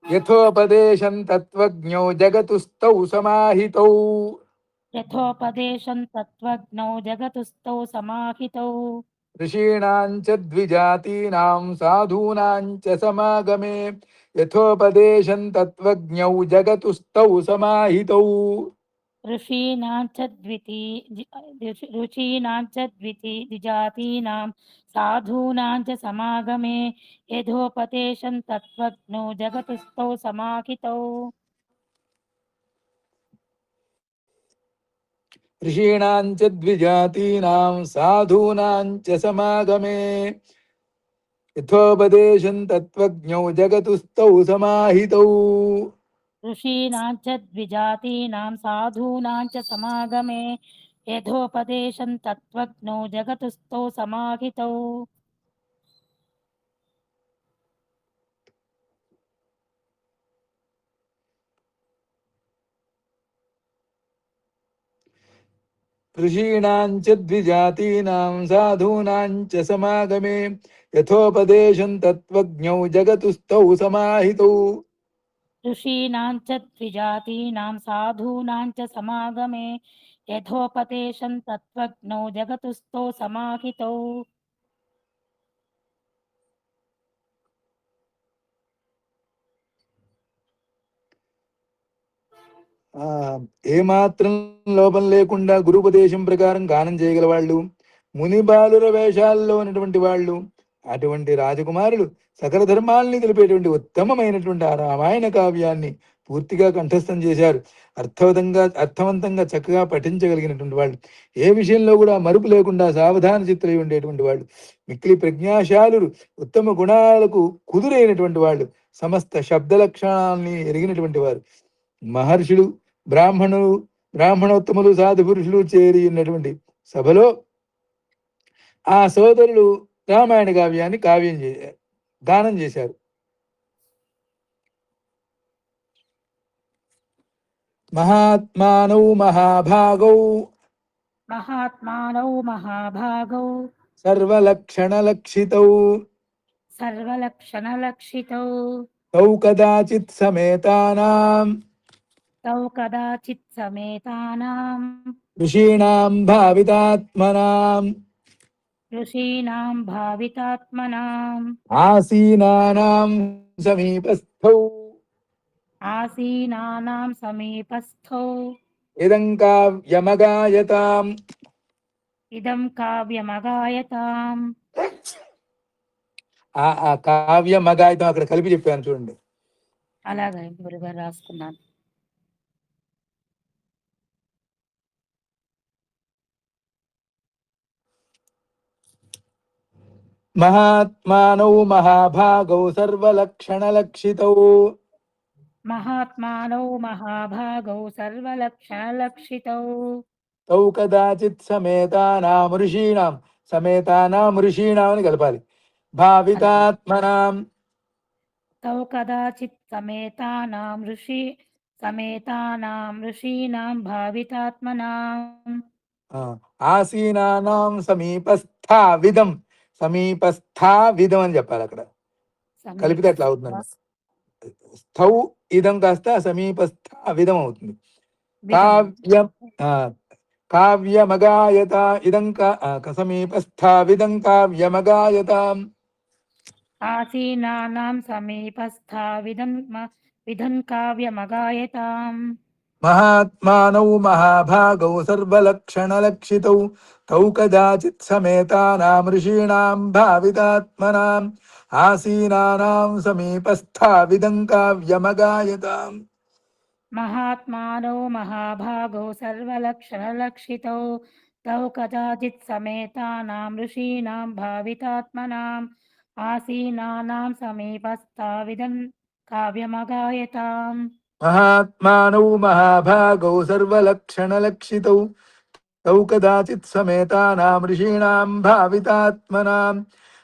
యథోపదేశం తత్వజ్ఞౌ జగతుస్థౌ సమాహితౌ
యథోపదేశం తత్వజ్ఞౌ జగతుస్థౌ సమాహితౌ
ఋషీణాంచ ద్విజాతీనాం సాధూనాంచ సమాగమే యథోపదేశం తత్వజ్ఞౌ జగతుస్థౌ సమాహితౌ
ఋషీణాంచ ద్విజాతీనాం సాధూనాంచ సమాగమే యథోపదేశం తత్వజ్ఞో జగతుస్థౌ సమాహితౌ
ఋషీణాంచ ద్విజాతీనాం సాధూనాంచ సమాగమే యథోపదేశం తత్వజ్ఞౌ జగతుస్థౌ సమాహితౌ
ఋషీణాంచ ద్విజాతీనాం సాధూనాంచ సమాగమే యథోపదేశం తత్వజ్ఞో జగతుస్థౌ సమాహితౌ
ఋషీణాంచ ద్విజాతీనాం సాధూనాంచ సమాగమే యథోపదేశం తత్వజ్ఞౌ జగతుస్థౌ సమాహితౌ
ఋషీణాంచ ద్విజాతీనాం సాధూనాంచ సమాగమే యథోపదేశం తత్వజ్ఞౌ జగతుస్థౌ సమాహితౌ
ఏమాత్రం లోపం లేకుండా గురుపదేశం ప్రకారం గానం చేయగల వాళ్ళు, ముని బాలుర వేషాల్లో ఉన్నటువంటి వాళ్ళు, అటువంటి రాజకుమారులు సకల ధర్మాల్ని తెలిపేటువంటి ఉత్తమమైనటువంటి ఆ రామాయణ కావ్యాన్ని పూర్తిగా కంఠస్థం చేశారు. అర్థవంతంగా చక్కగా పఠించగలిగినటువంటి వాళ్ళు, ఏ విషయంలో కూడా మరుపు లేకుండా సావధాన చిత్తులై ఉండేటువంటి వాళ్ళు, మిక్కిలి ప్రజ్ఞాశాలురు, ఉత్తమ గుణాలకు కుదురైనటువంటి వాళ్ళు, సమస్త శబ్ద లక్షణాలని ఎరిగినటువంటి వారు, మహర్షులు, బ్రాహ్మణోత్తములు, సాధు పురుషులు చేరి ఉన్నటువంటి సభలో ఆ సోదరులు రామాయణ కావ్యాన్ని గానం చేశారు. మహాత్మానౌ మహాభాగౌ సర్వలక్షణలక్షితౌ తౌ కదాచిత్ సమేతానాం ఋషీణాం భావితాత్మనాం ఆసీనానాం సమీపస్థౌ ఇదం కావ్యమగాయతాం ఆ కావ్యమగాయతం అక్కడ కలిపి చెప్పాను చూడండి.
అలాగే గురుగారు రాసుకున్నాను.
మహాత్మానౌ మహాభాగౌ సర్వలక్షణలక్షితౌ తౌ కదాచిత్ సమేతానాం ఋషీణాం అని కలపాలి. భావితాత్మనాం
ఋషీణాం భావితాత్మనాం
ఆసీనానాం సమీపస్థావిదం అని చెప్పాలి. అక్కడ కలిపితే అట్లా అవుతుందండి. స్థౌ ఇదం కాస్త సమీపస్థావిదం అవుతుంది. కావ్యమగాయత ఇదం సమీపస్థావిదం కావ్యమగాయతాం
आसीनानां समीपस्था विधन् काव्यमगायताम्
महात्मानौ महाभागौ सर्वलक्षणलक्षितौ तौ कदाचित् समेतानां ऋषीणां भावितात्मनाम् आसीनानां समीपस्था विदं काव्यमगायताम्
महात्मानो महाभागो सर्वलक्षणलक्षितौ तौ कदाचित् समेतानां ऋषीणां भावितात्मनाम् आसीनानां समीपस्था विदन् काव्यमगायताम्
महात्मानौ महाभागौ सर्वलक्षणलक्षितौ तौ कदाचित् समेतानां ऋषीणां भावितात्मनाम्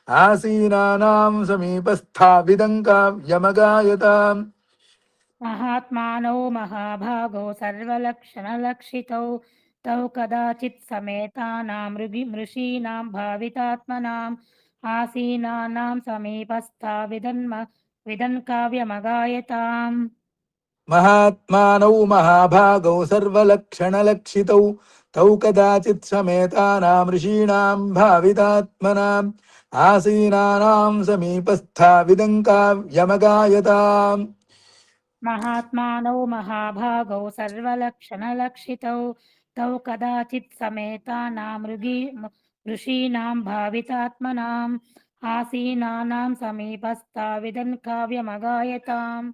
आसीनानां समीपस्था विदं काव्यमगायताम्
महात्मानो महाभागो सर्वलक्षणलक्षितौ तौ कदाचित् समेतानां ऋषीणां भावितात्मनाम् आसीनानां समीपस्था विदन् काव्यमगायताम्
महात्मानौ महाभागौ सर्वलक्षणलक्षितौ तौ कदाचित् समेतानां ऋषीणां भावितात्मनाम् आसीनानां समीपस्था विदं काव्यमगायताम्
महात्मानो महाभागौ सर्वलक्षणलक्षितौ तौ कदाचित् समेतानां ऋषीणां भावितात्मनाम् आसीनानां समीपस्था विदन् काव्यमगायताम्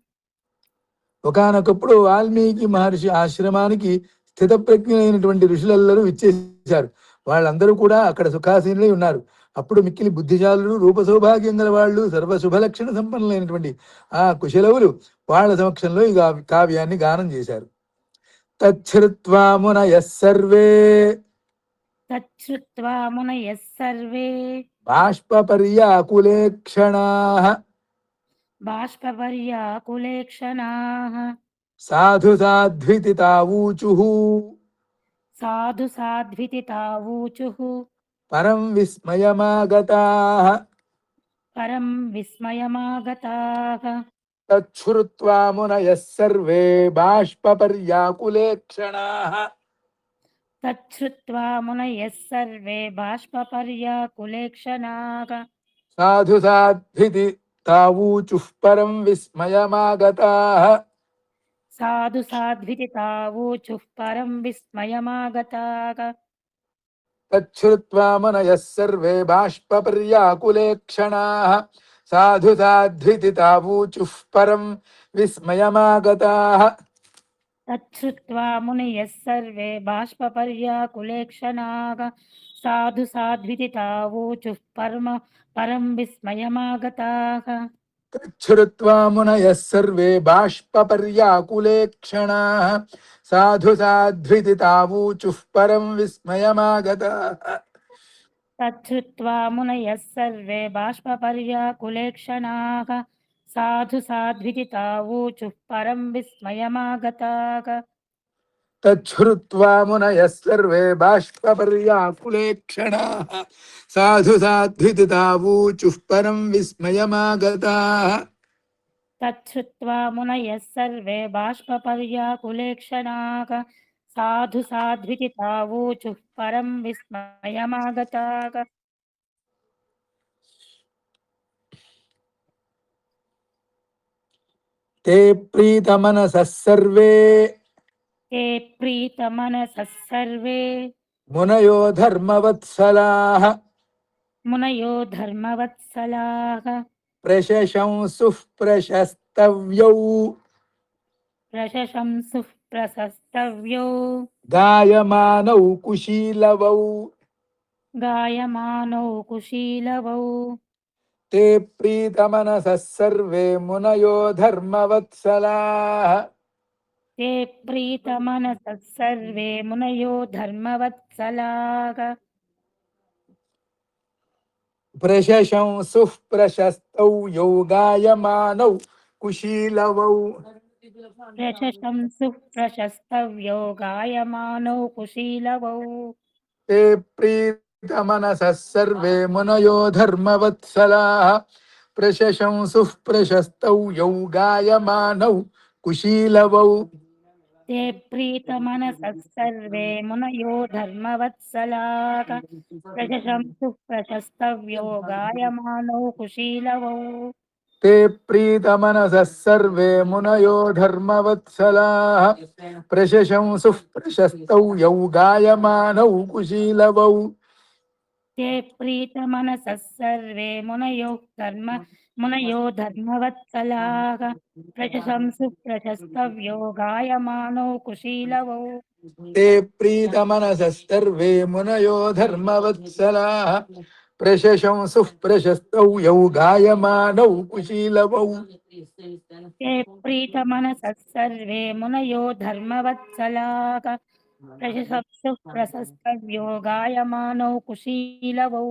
ఒకానొకప్పుడు వాల్మీకి మహర్షి ఆశ్రమానికి స్థితప్రజ్ఞులైనటువంటి ఋషులెల్లరూ ఇచ్చేశారు. వాళ్ళందరూ కూడా అక్కడ సుఖాసీనులై ఉన్నారు. అప్పుడు మిక్కిలి బుద్ధిశాలులు రూప సౌభాగ్యం గల వాళ్ళు సర్వశుభలక్షణ సంపన్నులైనటువంటి ఆ కుశలవులు వాళ్ళ సమక్షంలో ఈ కావ్యాన్ని గానం చేశారు. తచ్ఛ్రుత్వా మునయః సర్వే
బాష్పపర్యాకులేక్షణాః
సాధు సాధ్వితితావూచుః పరం విస్మయమాగతాః తచ్ఛ్రుత్వా మునయః సర్వే బాష్పపర్యాకులేక్షణాః సాధు సాధ్వితితావూచుః పరం విస్మయమాగతాః తచ్ఛ్రుత్వా మునయః సర్వే బాష్పపర్యాకులేక్షణాః సాధు సాధ్వితితావూచుః పరం విస్మయమాగతాః
తచ్ఛ్రుత్వా మునయః సర్వే బాష్పపర్యాకులేక్షణాః సాధు సాధ్వితితావూచుః పరం విస్మయమాగతాః
తచ్ఛ్రుత్వా మునయః సర్వే బాష్పపర్యాకులేక్షణాః సాధు సాధ్వితితావూచుః పరం విస్మయమాగతాః
తచ్ఛ్రుత్వా మునయః సర్వే బాష్పపర్యాకులేక్షణాః సాధు సాధ్వితితావూచుః పరం విస్మయమాగతాః
తచ్ఛ్రుత్వా మునయః సర్వే బాష్పపర్యాకులేక్షణాః సాధు సాధ్వితితావూచుః పరం విస్మయమాగతాః
తచ్ఛ్రుత్వా మునయః సర్వే బాష్పపర్యాకులేక్షణాః సాధు సాధ్వితితావూచుః పరం విస్మయమాగతాః
తే ప్రీతమనసః సర్వే మునయో ధర్మవత్సలాః ప్రశంసుః ప్రశస్తవ్యౌ గాయమానౌ కుశీలవౌ తే ప్రీతమనసః సర్వే మునయో ధర్మవత్సలాః ప్రశంసుః ప్రశస్తవ్యౌ గాయమానౌ కుశీలవౌ తే ప్రీతమనసః సర్వే మునయో ధర్మవత్సలాః ప్రశంసుః ప్రశస్తవ్యౌ గాయమానౌ కుశీలవౌ
ते प्रीतमनसः सर्वे मुनयो धर्मवत्सलाः प्रशंसुः प्रशस्तव्यो गायमानौ कुशीलवौ
ते प्रीतमनसः सर्वे मुनयो धर्मवत्सलाः प्रशंसुः प्रशस्तौ यौ गायमानौ कुशीलवौ
ते प्रीतमनसः सर्वे मुनयो धर्मवत्सलाः प्रशंसुः प्रशस्तव्यो गायमानौ कुशीलवौ
ते प्रीतमनसः सर्वे मुनयो धर्मवत्सलाः प्रशंसुः प्रशस्तौ यौ गायमानौ कुशीलवौ
ते प्रीतमनसः सर्वे मुनयो धर्मवत्सलाः प्रशंसुः प्रशस्तव्यो गायमानौ कुशीलवौ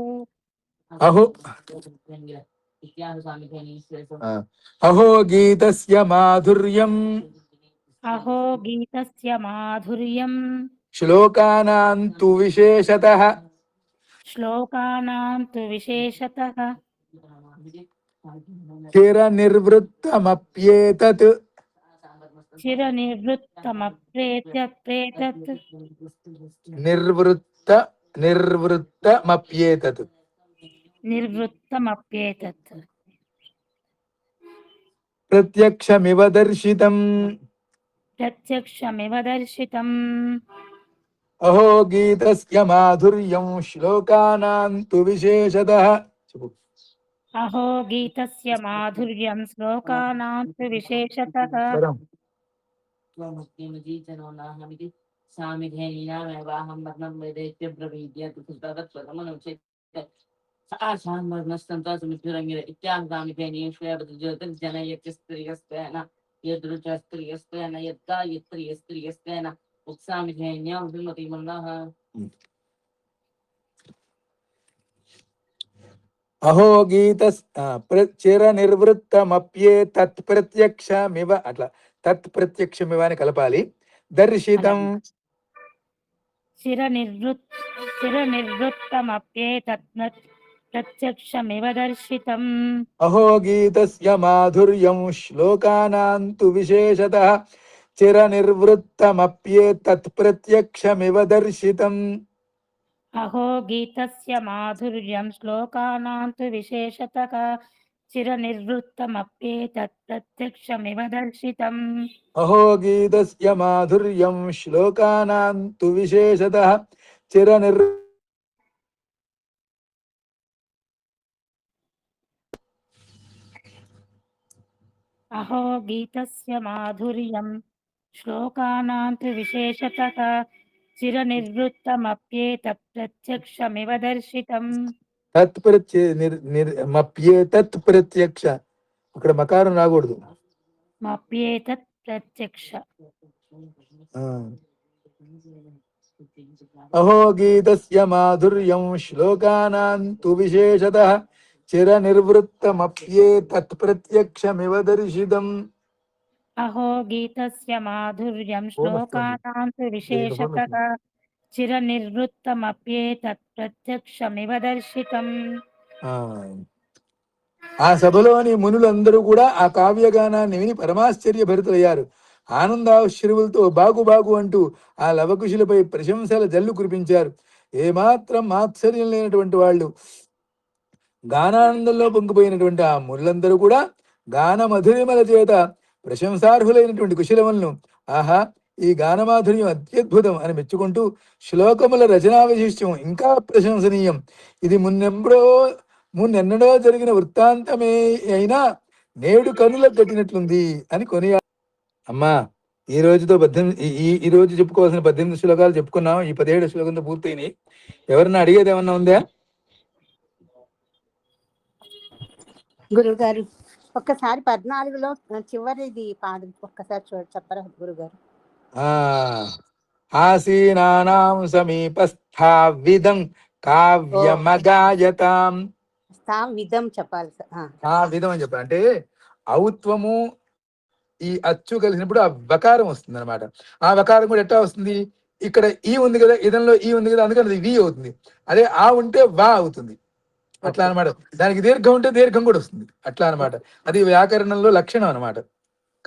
अहो अहो गीतस्य माधुर्यम्
अहो गीतस्य माधुर्यम्
श्लोकानां तु विशेषतः
श्लोकानां तु विशेषतः
चिरनिर्वृत्तमप्येतत्
चिरनिवृत्तमप्रेतत्
निर्वृत्तमप्येतत्
निर्वृत्तमप्येतत्
प्रत्यक्षमिव दर्शितम्
प्रत्यक्षमिव दर्शितम्
अहो गीतस्य माधुर्यं श्लोकानां तु विशेषतः
अहो गीतस्य माधुर्यं श्लोकानां तु विशेषतः
అహో గీతస్ చిరనిర్వృత్తమప్యేతత్ ప్రత్యక్షమివ అట్లా తత్ ప్రత్యక్షమివ అని కలపాలి దర్శితం
चिरनिवृत्तमप्येतत् प्रत्यक्षमिव दर्शितम्
अहो गीतस्य माधुर्यं श्लोकानां तु विशेषतः चिरनिर्वृत्तमप्येतत् प्रत्यक्षमिव दर्शितम्
अहो गीतस्य माधुर्यं श्लोकानां तु विशेषतः चिरनिवृत्तमप्येतत् प्रत्यक्षमिव दर्शितम्
अहो गीतस्य माधुर्यं श्लोकानां तु विशेषतः चिरनिर्
अहो गीतस्य माधुर्यं श्लोकानां तु विशेषतः चिरनिवृत्तमप्येतत् प्रत्यक्षमिव दर्शितम्
మప్యేతత్ ప్రత్యక్ష ఇక్కడ మకారం రాకూడదు
మప్యేతత్ ప్రత్యక్ష
అహో గీతస్య మాధుర్యం శ్లోకానాం తు విశేషతః చిరనిర్వృత్తమప్యేతత్ ప్రత్యక్షమివ దర్శితం
అహో గీతస్య మాధుర్యం శ్లోకానాం తు విశేషతః చిరనివృత్తమప్యేతత్ ప్రత్యక్షమివ దర్శితం
ఆ సభలోని మునులందరూ కూడా ఆ కావ్యగానాన్ని విని పరమాశ్చర్య భరితులయ్యారు. ఆనందాశ్రువులతో బాగు బాగు అంటూ ఆ లవకుశులపై ప్రశంసల జల్లు కురిపించారు. ఏమాత్రం ఆశ్చర్యం లేనటువంటి వాళ్ళు, గానానందంలో పొంగిపోయినటువంటి ఆ మునులందరూ కూడా గాన మధురిమల చేత ప్రశంసార్హులైనటువంటి కుశలములను ఆహా ఈ గానమాధుర్యం అత్యద్భుతం అని మెచ్చుకుంటూ శ్లోకముల రచనా విశిష్టం ఇంకా ప్రశంసనీయం, ఇది మున్నెన్నడో జరిగిన వృత్తాంతమే అయినా నేడు కనులకు కట్టినట్లుంది అని కొనియా. అమ్మా ఈ రోజుతో ఈ రోజు చెప్పుకోవాల్సిన 18 శ్లోకాలు చెప్పుకున్నాం. ఈ 17 శ్లోకంతో పూర్తయినాయి. ఎవరన్నా అడిగేది ఏమన్నా ఉందా?
గురుగారు ఒక్కసారి 14లో చివరిది పాదం ఒక్కసారి చెప్పరా గురుగారు?
ఆసీనానాం సమీపస్థావిదం కావ్యమగాయతాం.
విధం చెప్పాలి
విధం అని చెప్పాలి అంటే ఔత్వము ఈ అచ్చు కలిసినప్పుడు ఆ వకారం వస్తుంది అనమాట. ఆ వకారం కూడా ఎట్లా వస్తుంది? ఇక్కడ ఈ ఉంది కదా, ఇదంలో ఈ ఉంది కదా, అందుకని అది వి అవుతుంది. అదే ఆ ఉంటే వా అవుతుంది. అట్లా అనమాట. దానికి దీర్ఘం ఉంటే దీర్ఘం కూడా వస్తుంది. అట్లా అనమాట. అది వ్యాకరణంలో లక్షణం అనమాట.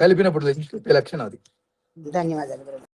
కలిపినప్పుడు చెప్పే లక్షణం అది.
ధన్యవాదాలు గురువు.